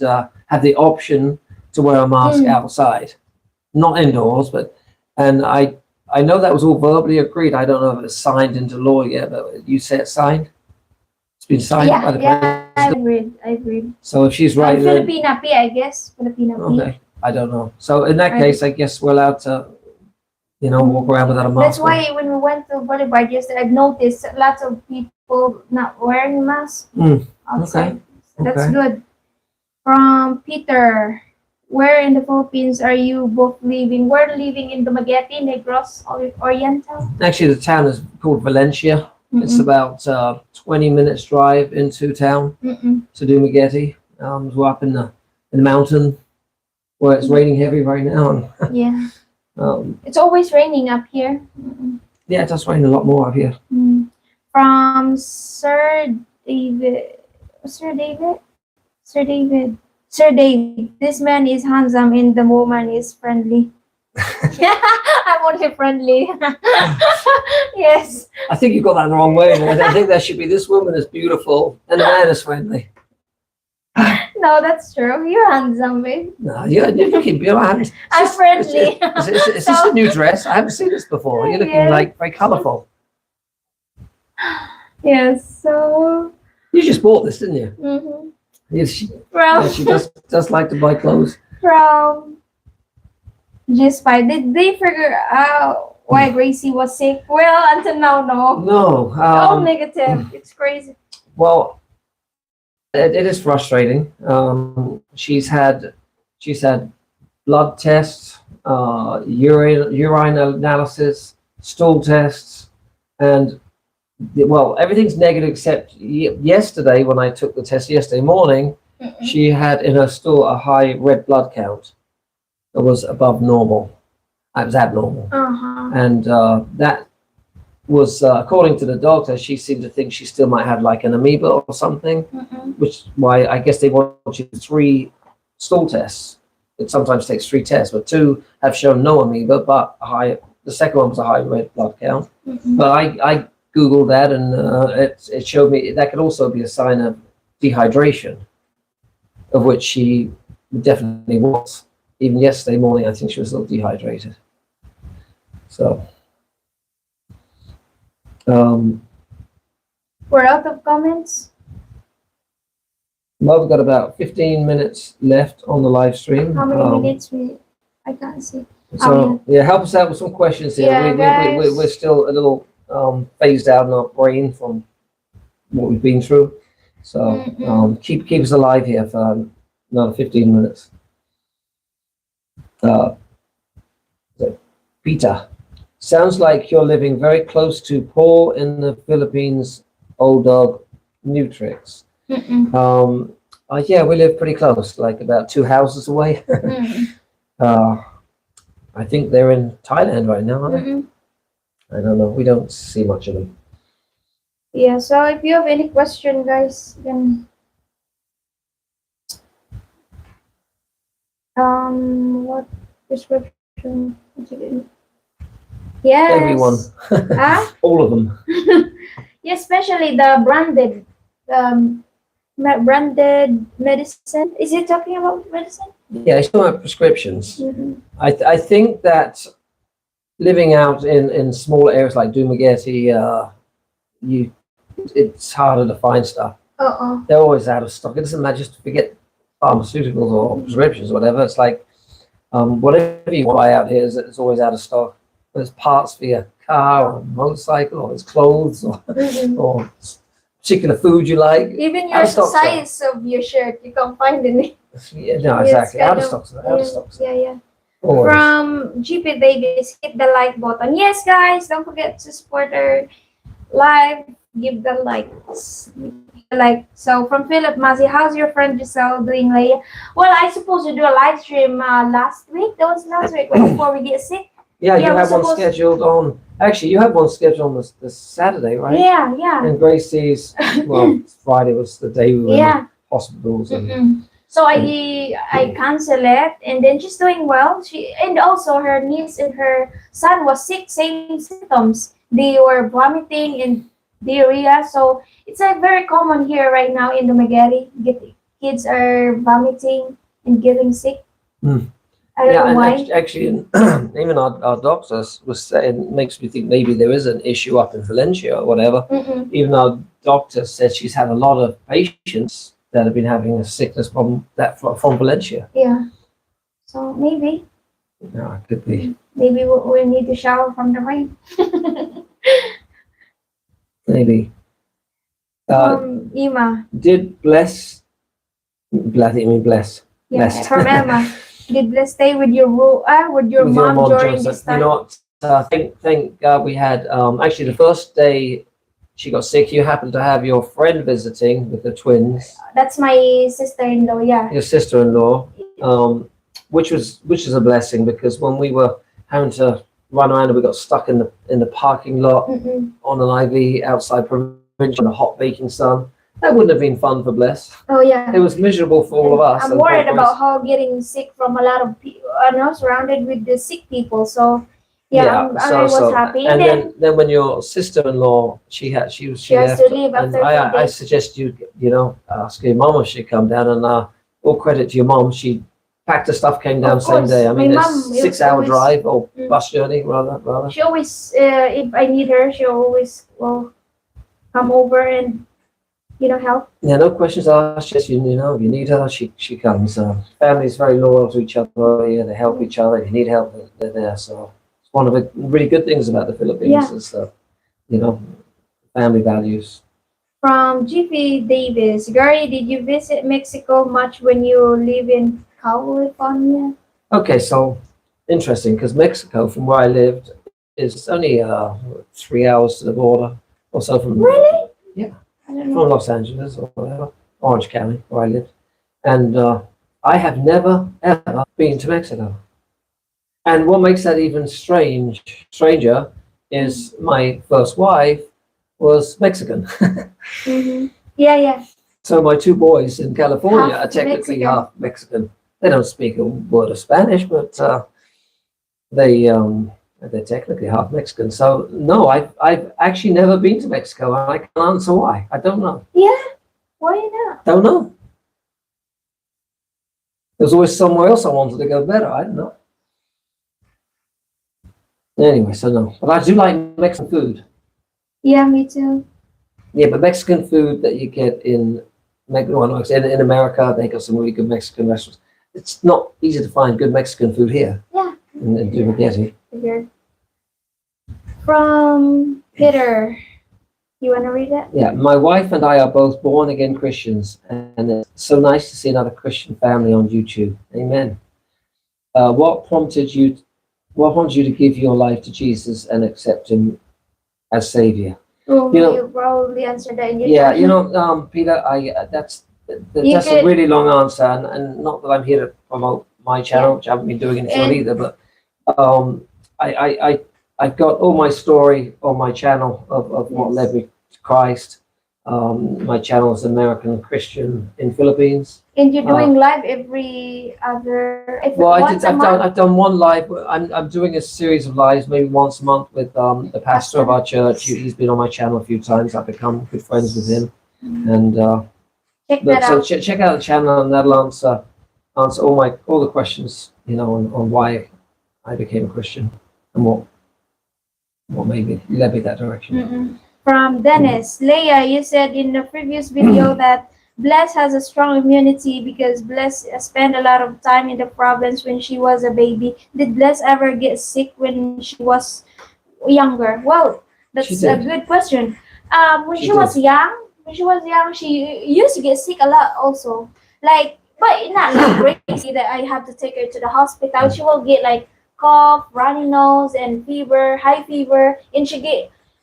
have the option to wear a mask outside, not indoors. And I know that was all verbally agreed. I don't know if it's signed into law yet, but you say it's signed. It's been signed by the president. I agreed. So if she's right, then Filipina P, I guess. Filipina P. okay. I don't know. So in that case, I guess we're allowed to, walk around without a mask. That's why when we went to Boulevard yesterday, I've noticed lots of people not wearing masks outside. Okay. So that's good. From Peter, where in the Philippines are you both living? We're living in Dumaguete, Negros Oriental. Actually, the town is called Valencia. It's about 20 minutes drive into town to Dumaguete. We're up in the mountain where it's raining heavy right now. Yeah. It's always raining up here. Yeah, it does rain a lot more up here. From Sir David. This man is handsome and the woman is friendly. I'm only friendly. Yes. I think you got that the wrong way. I think that should be this woman is beautiful and the man is friendly. No, that's true. You're handsome, babe. No, you're looking beautiful. I'm friendly. Is this a new dress? I haven't seen this before. You're looking like very colourful. Yes, so. You just bought this, didn't you? Mm-hmm. Yes, she does like to buy clothes. From G5, did they figure out why Gracie was sick? Well, until now, no. No. All negative. It's crazy. Well, it is frustrating. She's had blood tests, urine analysis, stool tests, and well, everything's negative except yesterday when I took the test yesterday morning. Mm-mm. She had in her stool a high red blood count that was above normal. It was abnormal, Uh-huh. and that was according to the doctor. She seemed to think she still might have like an amoeba or something, Mm-mm. which is why I guess they want you to do 3 stool tests. It sometimes takes 3 tests, but 2 have shown no amoeba, but a high. The second one was a high red blood count. Mm-mm. But I googled that, and it showed me that could also be a sign of dehydration, of which she definitely was. Even yesterday morning, I think she was a little dehydrated. So, We're out of comments. well, we've got about 15 minutes left on the live stream. How many minutes I can't see. So yeah, help us out with some questions here. Yeah, guys. We're still a little phased out in our brain from what we've been through. So keep us alive here for another 15 minutes. Peter, sounds like you're living very close to Paul in the Philippines, old dog Nutrix. Mm-mm. Yeah, we live pretty close, like about 2 houses away. I think they're in Thailand right now, aren't they? Mm-mm. I don't know. We don't see much of them. Yeah, so if you have any question, guys, then what prescription? Yes. Everyone. Huh? All of them. Yeah, especially the branded medicine. Is it talking about medicine? Yeah, it's talking about prescriptions. Mm-hmm. I think that living out in smaller areas like Dumaguete, it's harder to find stuff. They're always out of stock. It doesn't matter, just forget pharmaceuticals or prescriptions or whatever. It's like whatever you buy out here is always out of stock. There's parts for your car or motorcycle, or there's clothes, or or particular food you like. Even Out your of stock stuff. size of your shirt, you can't find it. Yeah, no, exactly. Out of stock stuff. Out of stock stuff. Yeah. Always. From GP Davis, hit the like button. Yes, guys, don't forget to support our live. Give the likes. Like, so from Philip Mazzi, how's your friend Giselle doing, Leia? Well, I supposed to do a live stream last week. That was last week before we get sick. Yeah, you Yeah, have we're one scheduled on. Actually, you have one scheduled on this Saturday, right? Yeah. And Gracie's, well, Friday was the day we were in the hospitals. And, So I cancel it, and then she's doing well. And also her niece and her son was sick, same symptoms. They were vomiting and diarrhea. So it's very common here right now in Dumaguete. Kids are vomiting and getting sick. I don't know why. Actually, even our doctors was saying, makes me think maybe there is an issue up in Valencia or whatever. Even our doctor said she's had a lot of patients that have been having a sickness problem from Valencia. Yeah. So maybe. No, it could be. Maybe we need to shower from the rain. Maybe. Emma. Did Bless? Yeah, Blessed. From Emma. Did Bless stay with your mom during this time? You know what? Thank God we had. Actually, the first day she got sick, you happened to have your friend visiting with the twins. That's my sister-in-law. Yeah. Your sister-in-law, which is a blessing, because when we were having to run around and we got stuck in the parking lot on an IV outside Provincial in the hot baking sun. That wouldn't have been fun for Bless. Oh yeah. It was miserable for all of us. I'm worried about her getting sick from a lot of people. Surrounded with the sick people. So yeah, I was happy. And then when your sister-in-law, she has to leave after I suggest you ask your mom if she'd come down, and all credit to your mom, she packed her stuff, came down same day. I mean, it's a 6-hour drive or bus journey rather. She always, if I need her, she always will come over and help. Yeah, no questions asked. Just if you need her, she comes. Family's very loyal to each other. Yeah, they help each other. If you need help, they're there. So it's one of the really good things about the Philippines is family values. From GP Davis, Gary, did you visit Mexico much when you live in California? Okay, so interesting because Mexico, from where I lived, is only 3 hours to the border or so from Really? Yeah. I don't from know. Los Angeles or whatever, Orange County, where I lived. And I have never ever been to Mexico. And what makes that even stranger, is my first wife was Mexican. Mm-hmm. Yeah, yeah. So my two boys in California Half are technically Mexican. half Mexican. They don't speak a word of Spanish, but they they're technically half Mexican. So no, I've actually never been to Mexico, and I can't answer why. I don't know. Yeah. Why not? Don't know. There's always somewhere else I wanted to go better. I don't know. Anyway, so no. But I do like Mexican food. Yeah, me too. Yeah, but Mexican food that you get in America, they got some really good Mexican restaurants. It's not easy to find good Mexican food here Yeah. in Dumaguete. Figured. From Peter. You want to read it? Yeah, my wife and I are both born again Christians, and it's so nice to see another Christian family on YouTube. Amen. What prompted you? What prompted you to give your life to Jesus and accept Him as Savior? Oh, You know- you probably answered that in your Yeah, channel. Peter, that's You that's a could- really long answer, and not that I'm here to promote my channel, which I haven't been doing it And- either, but I've got all my story on my channel of what Yes. led me to Christ. My channel is American Christian in Philippines. And you're doing live every Well, once a month? I've done one live. I'm doing a series of lives, maybe once a month, with the pastor of our church. He's been on my channel a few times. I've become good friends with him, and Check but that so out. check out the channel, and that'll answer all the questions, on why I became a Christian and what led me that direction. Mm-mm. From Dennis, Leia, you said in the previous video that Bless has a strong immunity because Bless spent a lot of time in the province when she was a baby. Did Bless ever get sick when she was younger? Well, She that's a did. good question. When She she was young, she used to get sick a lot also. Like, but not like crazy that I have to take her to the hospital. She will get like cough, runny nose, and fever, high fever, and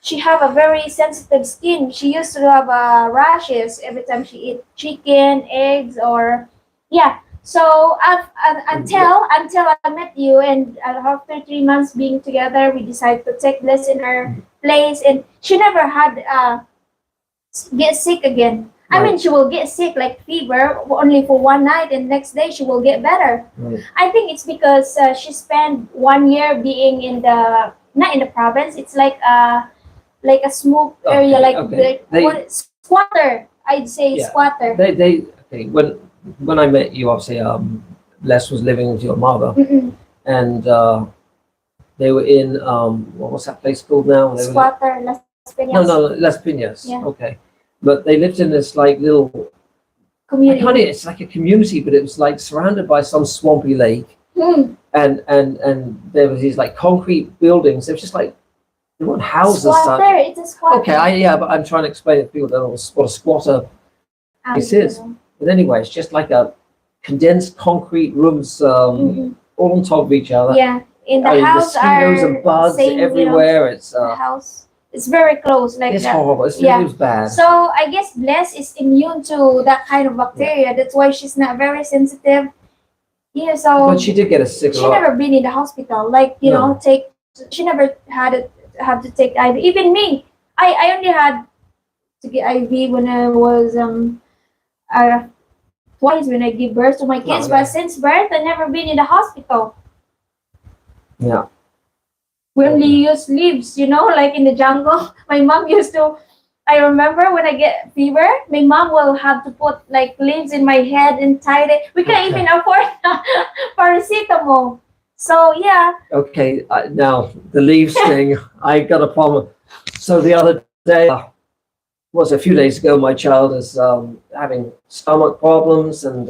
she have a very sensitive skin. She used to have rashes every time she eat chicken, eggs, or yeah. So until I met you, and after 3 months being together, we decided to take Bliss in her place, and she never had get sick again. I mean, Right. she will get sick like fever only for one night, and next day she will get better. Right. I think it's because she spent 1 year being in the not in the province. It's like a smoke area, Okay, like okay. squatter. I'd say Yeah. squatter. They okay. When I met you, obviously, Les was living with your mother, Mm-mm. and they were in what was that place called now? They were, Squatter, Las no, Peñas no, Las Piñas. Yeah. Okay, but they lived in this like little. community. It's like a community, but it was like surrounded by some swampy lake, Hmm. and there was these like concrete buildings. It was just like they weren't houses as Squatter, such. it's a squatter. Okay, but I'm trying to explain it to people that don't know what a squatter. It is. You know. But anyway, it's just like a condensed concrete rooms, Mm-mm. all on top of each other. Yeah, in the I mean, house mosquitoes are and bugs same, everywhere. It's the house is very close like it's that. horrible. It Yeah. was bad. So I guess Bless is immune to that kind of bacteria. That's why she's not very sensitive. Yeah, so But she did get a sick a she lot. never been in the hospital. Like No. she never have to take IV. Even me, I only had to get IV when I was twice when I give birth to my kids. No, But since birth, I never been in the hospital. Yeah. We only use leaves, like in the jungle. My mom used to. I remember when I get fever, my mom will have to put like leaves in my head and tie it. We can't Okay. even afford paracetamol. So yeah, Okay. Now the leaves thing, I got a problem. So the other day, was a few days ago, my child is having stomach problems, and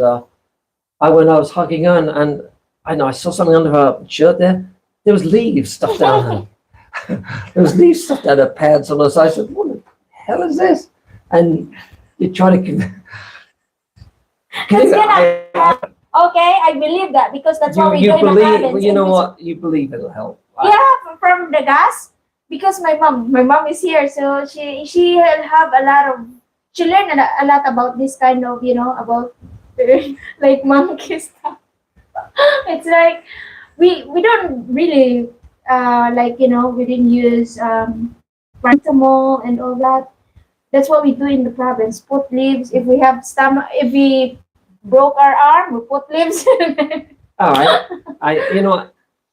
I was hugging her, and I know I saw something under her shirt there. There was leaves stuffed down her. There was leaves stuffed down her pants on her side. I said, "What the hell is this?" and you try to. That's gonna happen. Okay, I believe that because that's what we do in the believe. province. Well, you know what? You believe it'll help. Yeah, from the gas. Because my mom is here, so she will have a lot of. She learned a lot about this kind of, about like monkey stuff. It's like we don't really we didn't use paracetamol and all that. That's what we do in the province. Put leaves. If we have stomach, if we broke our arm, we put leaves. All right.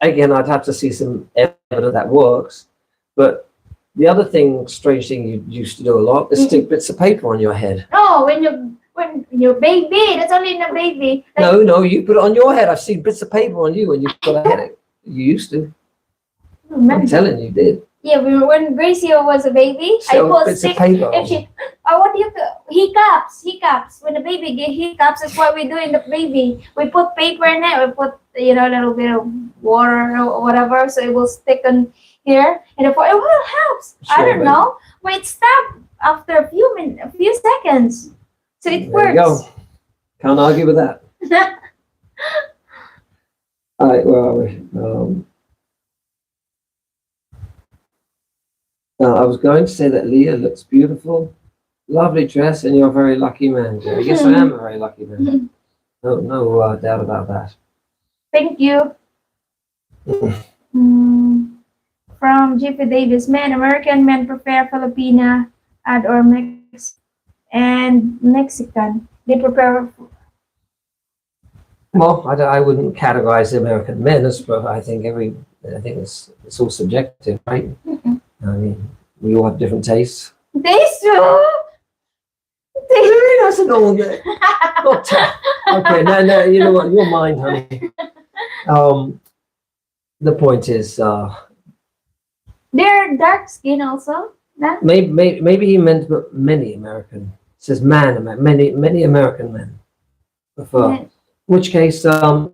Again, I'd have to see some evidence that works. But the other strange thing you used to do a lot, is stick bits of paper on your head. No, when you're baby, that's only in a baby. No, you put it on your head. I've seen bits of paper on you when you put a head. You used to. I'm telling you, did. Yeah, when Gracie was a baby, I put stick. If she, what do you hiccups? When the baby get hiccups, that's what we do in the baby. We put paper in it. We put a little bit of water or whatever, so it will stick on here, and it will helps. Sure, I don't know, but it stopped after a few seconds, so it works. There you go. Can't argue with that. All right, where are we? I was going to say that Leah looks beautiful, lovely dress, and you're a very lucky man, Jerry. Yes, I am a very lucky man. No doubt about that. Thank you. From JP Davis, American men prefer Filipina or Mexican. They prepare. Well, I wouldn't categorize the American men as, but I think it's all subjective, right? I mean, we all have different tastes. Tastes too. That's a normal day. Okay, no, you know what? Your mind, honey. The point is, they're dark skin also. No? Maybe he meant many American. It says many American men prefer. In which case, yeah,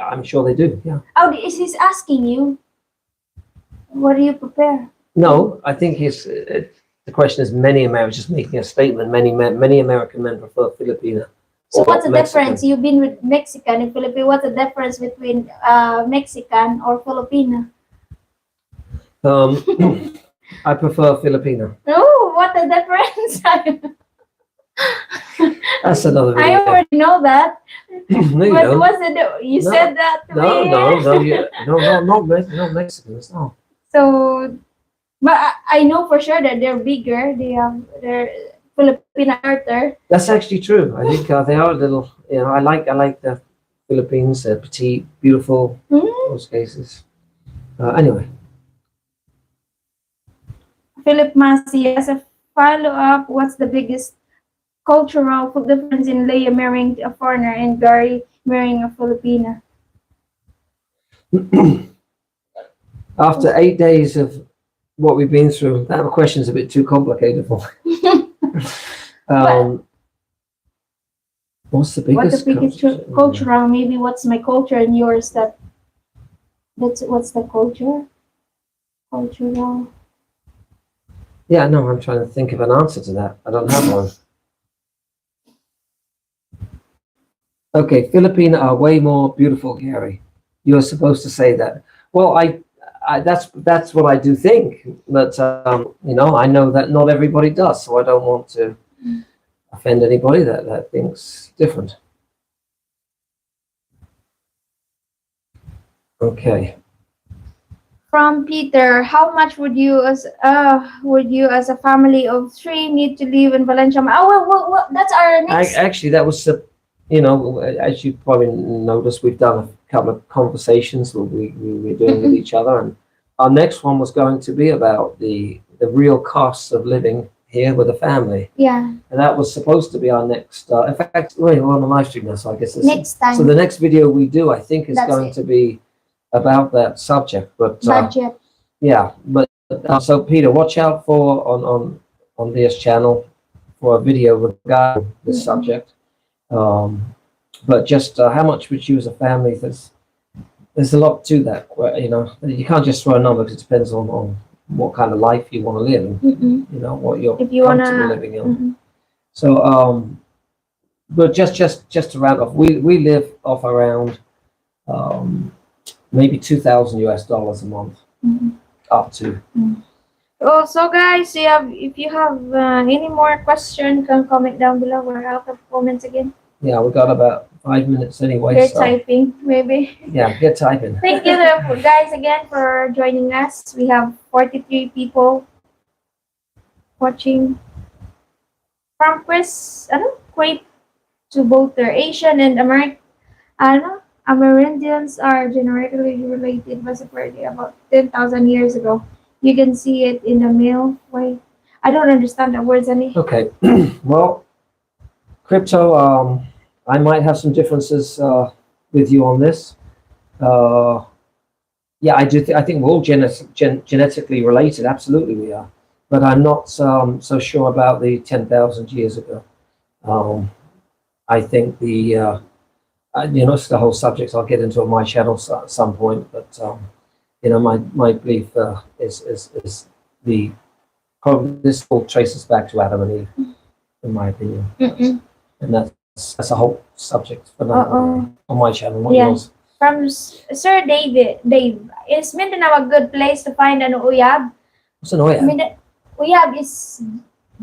I'm sure they do. Yeah. Oh, he's asking you. What do you prepare? No, I think the question is many Americans, just making a statement. Many American men prefer Filipina. So what's the difference? You've been with Mexican and Filipino. What's the difference between Mexican or Filipina? I prefer Filipina. Oh, what the difference? That's another video. I already know that. No, you don't. What's it? You said that to me. Not Mexicans. No. So, but I know for sure that they're bigger. They're Filipina shorter. That's actually true. I think they are a little. I like the Philippines. They're petite, beautiful. Most cases. Anyway. Philip Massey, as a follow-up, what's the biggest cultural difference in Leia marrying a foreigner and Gary marrying a Filipina? After 8 days of what we've been through, that question's a bit too complicated for me. What's the biggest cultural? Maybe what's my culture and yours? What's the culture? Cultural. Yeah, no, I'm trying to think of an answer to that. I don't have one. Okay, Filipina are way more beautiful, Gary. You're supposed to say that. Well, that's what I do think, but I know that not everybody does, so I don't want to offend anybody that thinks different. Okay. From Peter, how much would you as a family of 3 need to live in Valencia? Oh, well that's our next. Actually, that was as you probably noticed, we've done a couple of conversations that we're doing with each other, and our next one was going to be about the real costs of living here with a family. Yeah. And that was supposed to be our next. In fact, we're on a live stream now, so I guess next time. So the next video we do, I think, is going to be about that subject. But budget. Yeah, but so Peter, watch out for on this channel for a video regarding this subject. But just how much would you as a family? There's a lot to that. You can't just throw a number because it depends on what kind of life you want to live and what you're comfortable living in. So, but just to round off, we live off around um, maybe $2,000 a month, Mhm. up to. Oh, so guys, if you have any more question, can comment down below. We're out of comments again. Yeah, we got about 5 minutes anyway. They're So typing, maybe. yeah, get typing. Thank you guys again for joining us. We have 43 people watching from Kuwait to both their Asian and Amerindians are generally related basically about 10,000 years ago. You can see it in the mail. Wait, I don't understand the words any. Okay, well, crypto. I might have some differences with you on this. Uh, yeah, I do. I think we're all genetically related. Absolutely, we are. But I'm not so sure about the 10,000 years ago. Um, I think it's the whole subject I'll get into on my channel at some point. But my belief is the probably this all traces back to Adam and Eve, in my opinion. Mm-mm. And that's a whole subject for another Uh-oh. on my channel, not Yeah. yours. From Sir Dave, is Mindanao a good place to find an uyab? What's an oya? Uyab is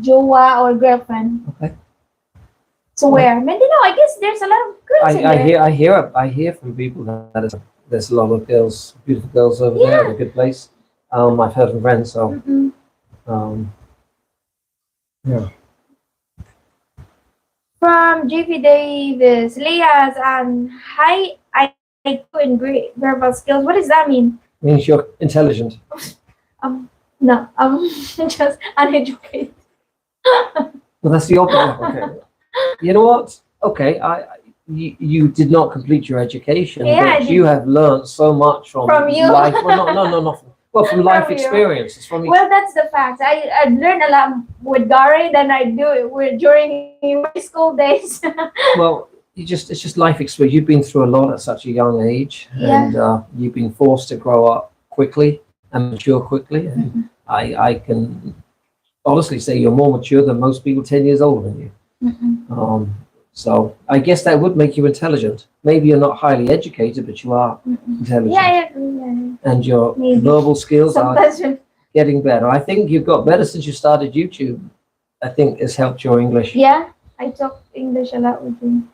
jowa or girlfriend. Okay. So where? Mindanao, I guess there's a lot of girls in there. I hear from people that there's a lot of girls, beautiful girls over there in a good place. I've heard from friends, so Mm-mm. yeah. From JP Davis, Leah's high IQ and great verbal skills. What does that mean? Means you're intelligent. No, just uneducated. Well, that's the opposite. Okay. You know what? Okay, you did not complete your education, Yeah, but you have learned so much from you. life. Well, no. Well, from life From you. experiences. Well, that's the fact. I learned a lot with Gary than I do it during my school days. Well, it's just life experience. You've been through a lot at such a young age, and you've been forced to grow up quickly and mature quickly. And I can honestly say you're more mature than most people 10 years older than you. So I guess that would make you intelligent. Maybe you're not highly educated, but you are intelligent. Yeah. And your Maybe. verbal skills Sometimes are getting better. I think you've got better since you started YouTube. I think it's helped your English. Yeah, I talk English a lot with him.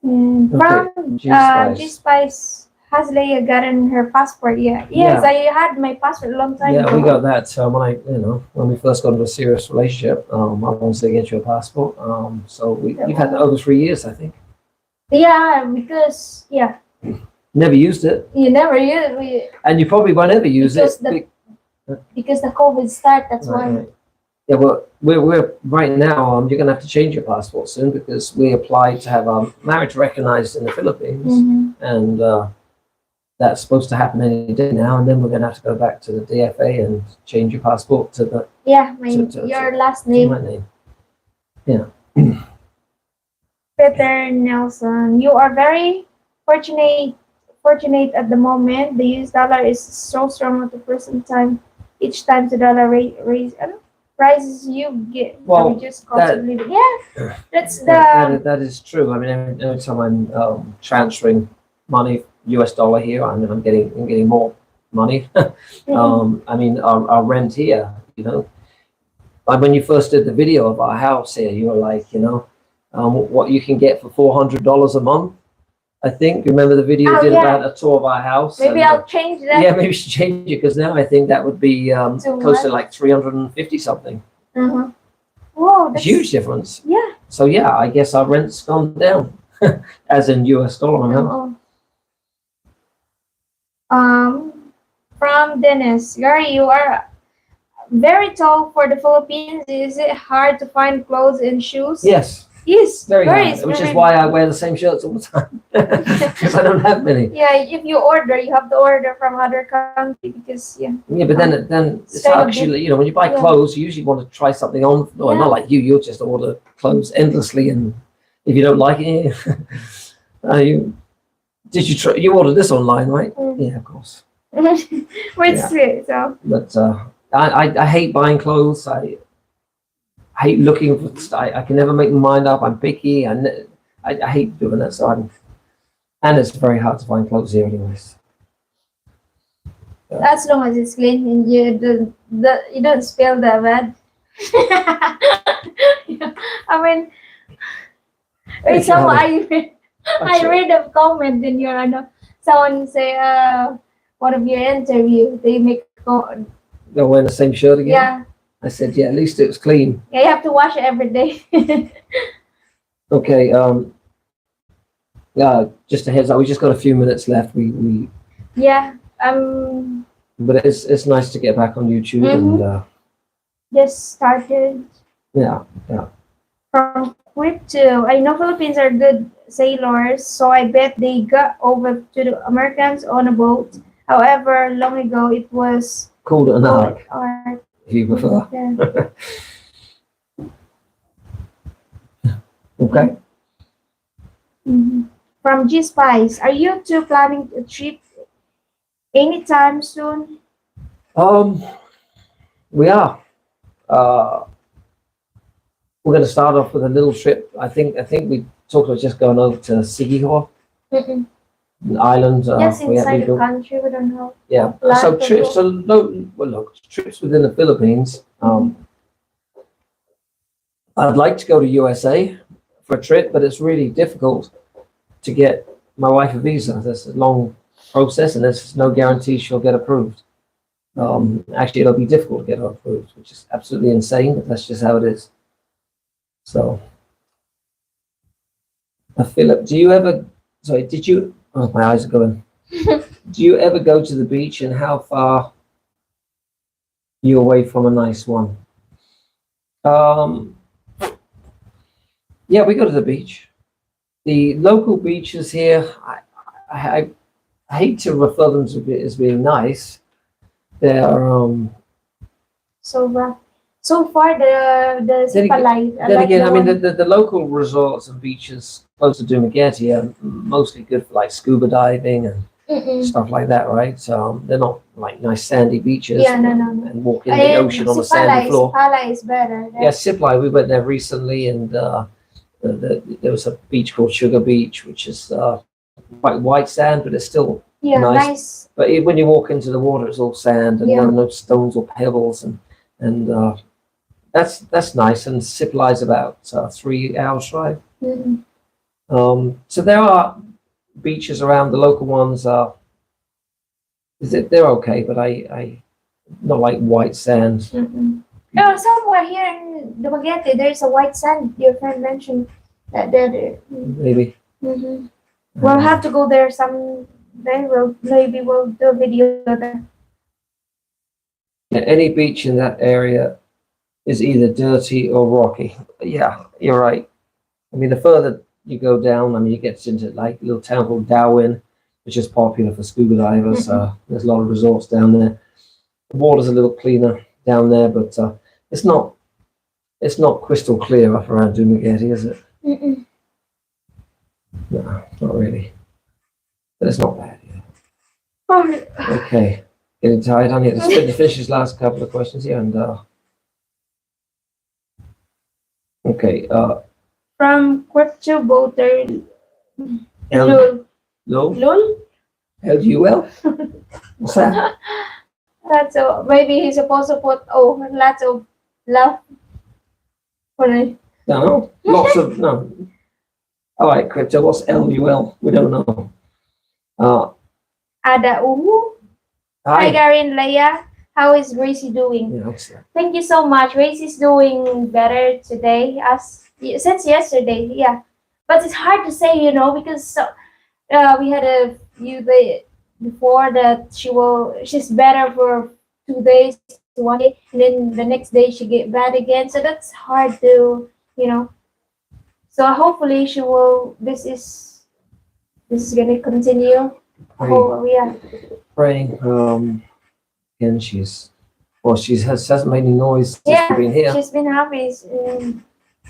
And from G-Spice, has Leia gotten her passport yet? Yes, I had my passport a long time ago. Yeah, we got that when we first got into a serious relationship. I wanted to get you a passport. So you've had that over 3 years, I think. Yeah, because Never used it. you never use it And you probably won't ever use because it. because the COVID start. That's why. Right. Yeah, well, we're right now. You're going to have to change your passport soon because we applied to have our marriage recognized in the Philippines, and that's supposed to happen any day now. And then we're going to have to go back to the DFA and change your passport to the your last name. my name. Yeah. Peter Nelson, you are very fortunate at the moment. The US dollar is so strong at the present time. Each time the dollar rises, you get reduced cost of living. Yeah, that's that is true. I mean, every time I'm transferring money, US dollar here, I mean, I'm getting more money. I mean, our rent here, like when you first did the video of our house here, you were like, what you can get for $400 a month. I think. Remember the video we did about a tour of our house? Maybe I'll change that. Yeah, maybe you should change it because now I think that would be close to like 350 something. Whoa, that's a huge difference. Yeah. So yeah, I guess our rent's gone down, as in US dollar amount. From Dennis, Gary, you are very tall for the Philippines. Is it hard to find clothes and shoes? Yes. Yes, very hard, which is why I wear the same shirts all the time because I don't have many. Yeah, if you order, you have to order from other country because Yeah, but then it's actually when you buy clothes, you usually want to try something on. No, not like you'll just order clothes endlessly, and if you don't like it, you ordered this online, right? Yeah, of course. Sweet, so. But I hate buying clothes. I hate looking for. I can never make my mind up. I'm picky, and I hate doing that. So and it's very hard to find clothes here, anyways. As long as it's clean and you don't spill the bed. I mean, wait, so I read a comment in your someone say one of your interview they make They're wearing the same shirt again. yeah I said, yeah, at least it was clean. yeah you have to wash it every day. Okay. Just a heads up. We just got a few minutes left. We Yeah, but it's nice to get back on YouTube and just started yeah. from Quip to. I know Philippines are good sailors, so I bet they got over to the Americans on a boat. However, long ago it was Called it an arc, art. if you prefer. Yeah. Okay. Mhm. From G Spice, are you two planning a trip anytime soon? We are. We're going to start off with a little trip. I think we talked about just going over to Sigiho, Mm-mm. an island. Just we inside the do, country, we don't know. yeah. Plan So to trips. go. So no, well, look, trips within the Philippines. I'd like to go to USA for a trip, but it's really difficult to get my wife a visa. There's a long process, and there's no guarantee she'll get approved. Actually, it'll be difficult to get her approved, which is absolutely insane, but that's just how it is. So, Philip, do you ever? Sorry, did you? Oh, my eyes are going. Do you ever go to the beach, and how far you away from a nice one? Yeah, we go to the beach. The local beaches here, I hate to refer them to as being nice. They're So far the Then Sipa ag- life. I then like again, the I mean, one. the local resorts and beaches close to Dumaguete are mostly good for like scuba diving and Mm-mm. stuff like that, right? So they're not like nice sandy beaches Yeah, no. and walk in the ocean on the sandy floor. Sipala is better. Yeah, Sipley, we went there recently, and there was a beach called Sugar Beach, which is quite white sand, but it's still Yeah, nice. nice. But when you walk into the water, it's all sand and Yeah. no stones or pebbles, and that's nice. And Sipley is about 3 hours drive. Mm-mm. So there are beaches around. The local ones are they're okay, but I not like white sand. Mm-mm. No, somewhere here in Dumaguete, there's a white sand. Your friend mentioned that there. Maybe. Mm-hmm. We'll have to go there some. Then we'll do a video there. Yeah, any beach in that area is either dirty or rocky. Yeah, you're right. I mean, the further you go down, I mean, you get into like a little town called Darwin, which is popular for scuba divers. There's a lot of resorts down there. The water's a little cleaner down there, but it's not crystal clear up around Dumaguete, is it? Mm-mm. No, not really. But it's not bad. Yeah. Oh, Okay, getting tired. I need to finish his last couple of questions here, and okay. from Crypto Boater L Lul. L Lul? L-U-L. What's that? That's so maybe he's supposed to put lots of love for it. No, lots of no. All right, crypto. What's L-U-L? We don't know. Ada Uhu. Hi Hi. Gary and Leia. How is Gracie doing? Yeah, excellent. Thank you so much. Gracie's doing better today as since yesterday. Yeah, but it's hard to say, because we had a few days before that she's better for 2 days, 1 day, and then the next day she get bad again. So that's hard to. So hopefully she will. This is gonna continue. Oh yeah. Praying. And she hasn't made any noise since Yeah, we've been here. she's been happy in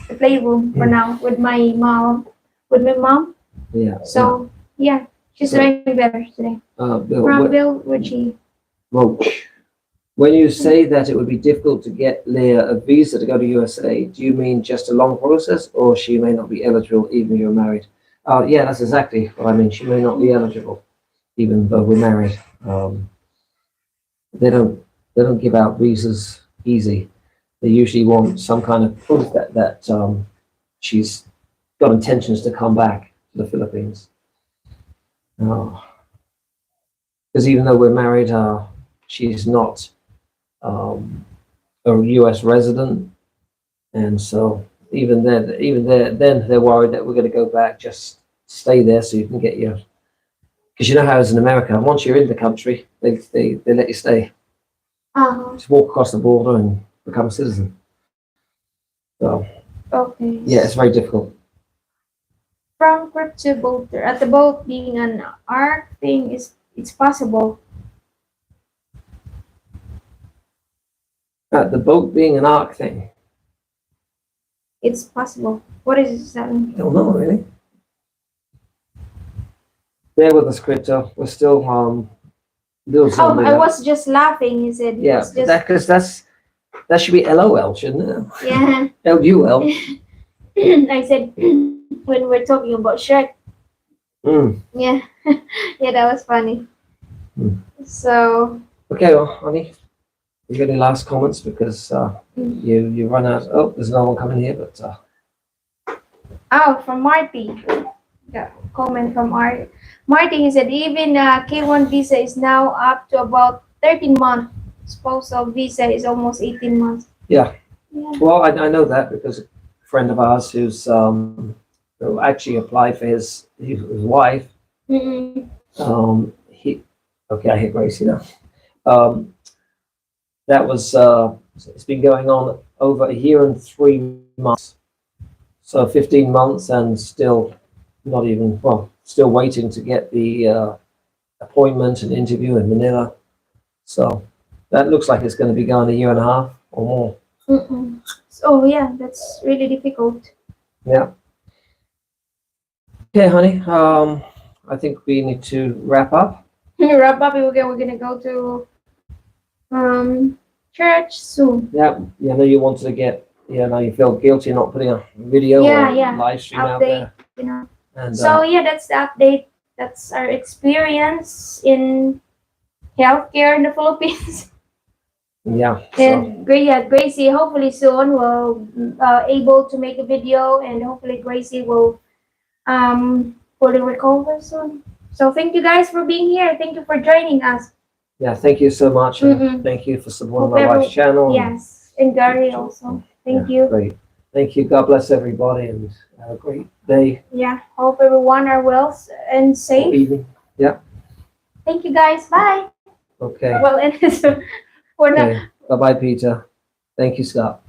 the playroom for now with my mom. Yeah. So yeah, she's So- doing better today. Bill, From Bill Ritchie. Roach. When you say that it would be difficult to get Leah a visa to go to USA, do you mean just a long process, or she may not be eligible even if you're married? Yeah, that's exactly what I mean. She may not be eligible even though we're married. They don't give out visas easy. They usually want some kind of proof that she's got intentions to come back to the Philippines. Because even though we're married, she's not a U.S. resident, and so then they're worried that we're going to go back. Just stay there so you can get your. Because you know how it's in America. Once you're in the country, they let you stay. Just walk across the border and become a citizen. So Okay. yeah, it's very difficult. From crypt to boat, at the boat being an arc thing is it's possible. The boat being an arc thing, It's possible. What is that? I don't know really. Bear with us, crypto. We're still Oh, zombie. I was just laughing. He said he Yeah, was just because that should be LOL, shouldn't it? yeah. LUL. I said when we're talking about Shrek. Mm. Yeah, yeah, that was funny. Mm. So Okay, well, honey, you got any last comments? Because you run out. Oh, there's another one coming here, but oh, from Marty. Yeah, comment from Marty. He said even K1 visa is now up to about 13 months. Spousal visa is almost 18 months. Yeah. Yeah. Well, I know that because a friend of ours who actually applied for his wife. Mm-mm. I hit Gracie now. That was it's been going on over a year and 3 months, so 15 months, and still not even still waiting to get the appointment and interview in Manila. So that looks like it's going to be going a year and a half or more. Mm-mm. So yeah, that's really difficult. Yeah. Okay, honey. I think we need to wrap up. Wrap up. We're gonna go to church soon. Yeah. Yeah. I know you wanted to get. Yeah. Now you feel guilty not putting a video Yeah, or yeah. live stream out Update, there. you know. And So yeah, that's the update. That's our experience in healthcare in the Philippines. yeah. So And Gracie hopefully soon will able to make a video, and hopefully Gracie will fully recover soon. So thank you guys for being here. Thank you for joining us. yeah. Thank you so much. Mm-mm. Thank you for supporting Hope my wife's channel. Yes, and Gary also. Thank Yeah, you. great. Thank you. God bless everybody, and have a great day Yeah, hope everyone are well and or safe. evening. Thank you guys. Bye. Okay. Well, and we're not. Okay. Bye bye, Peter. Thank you, Scott.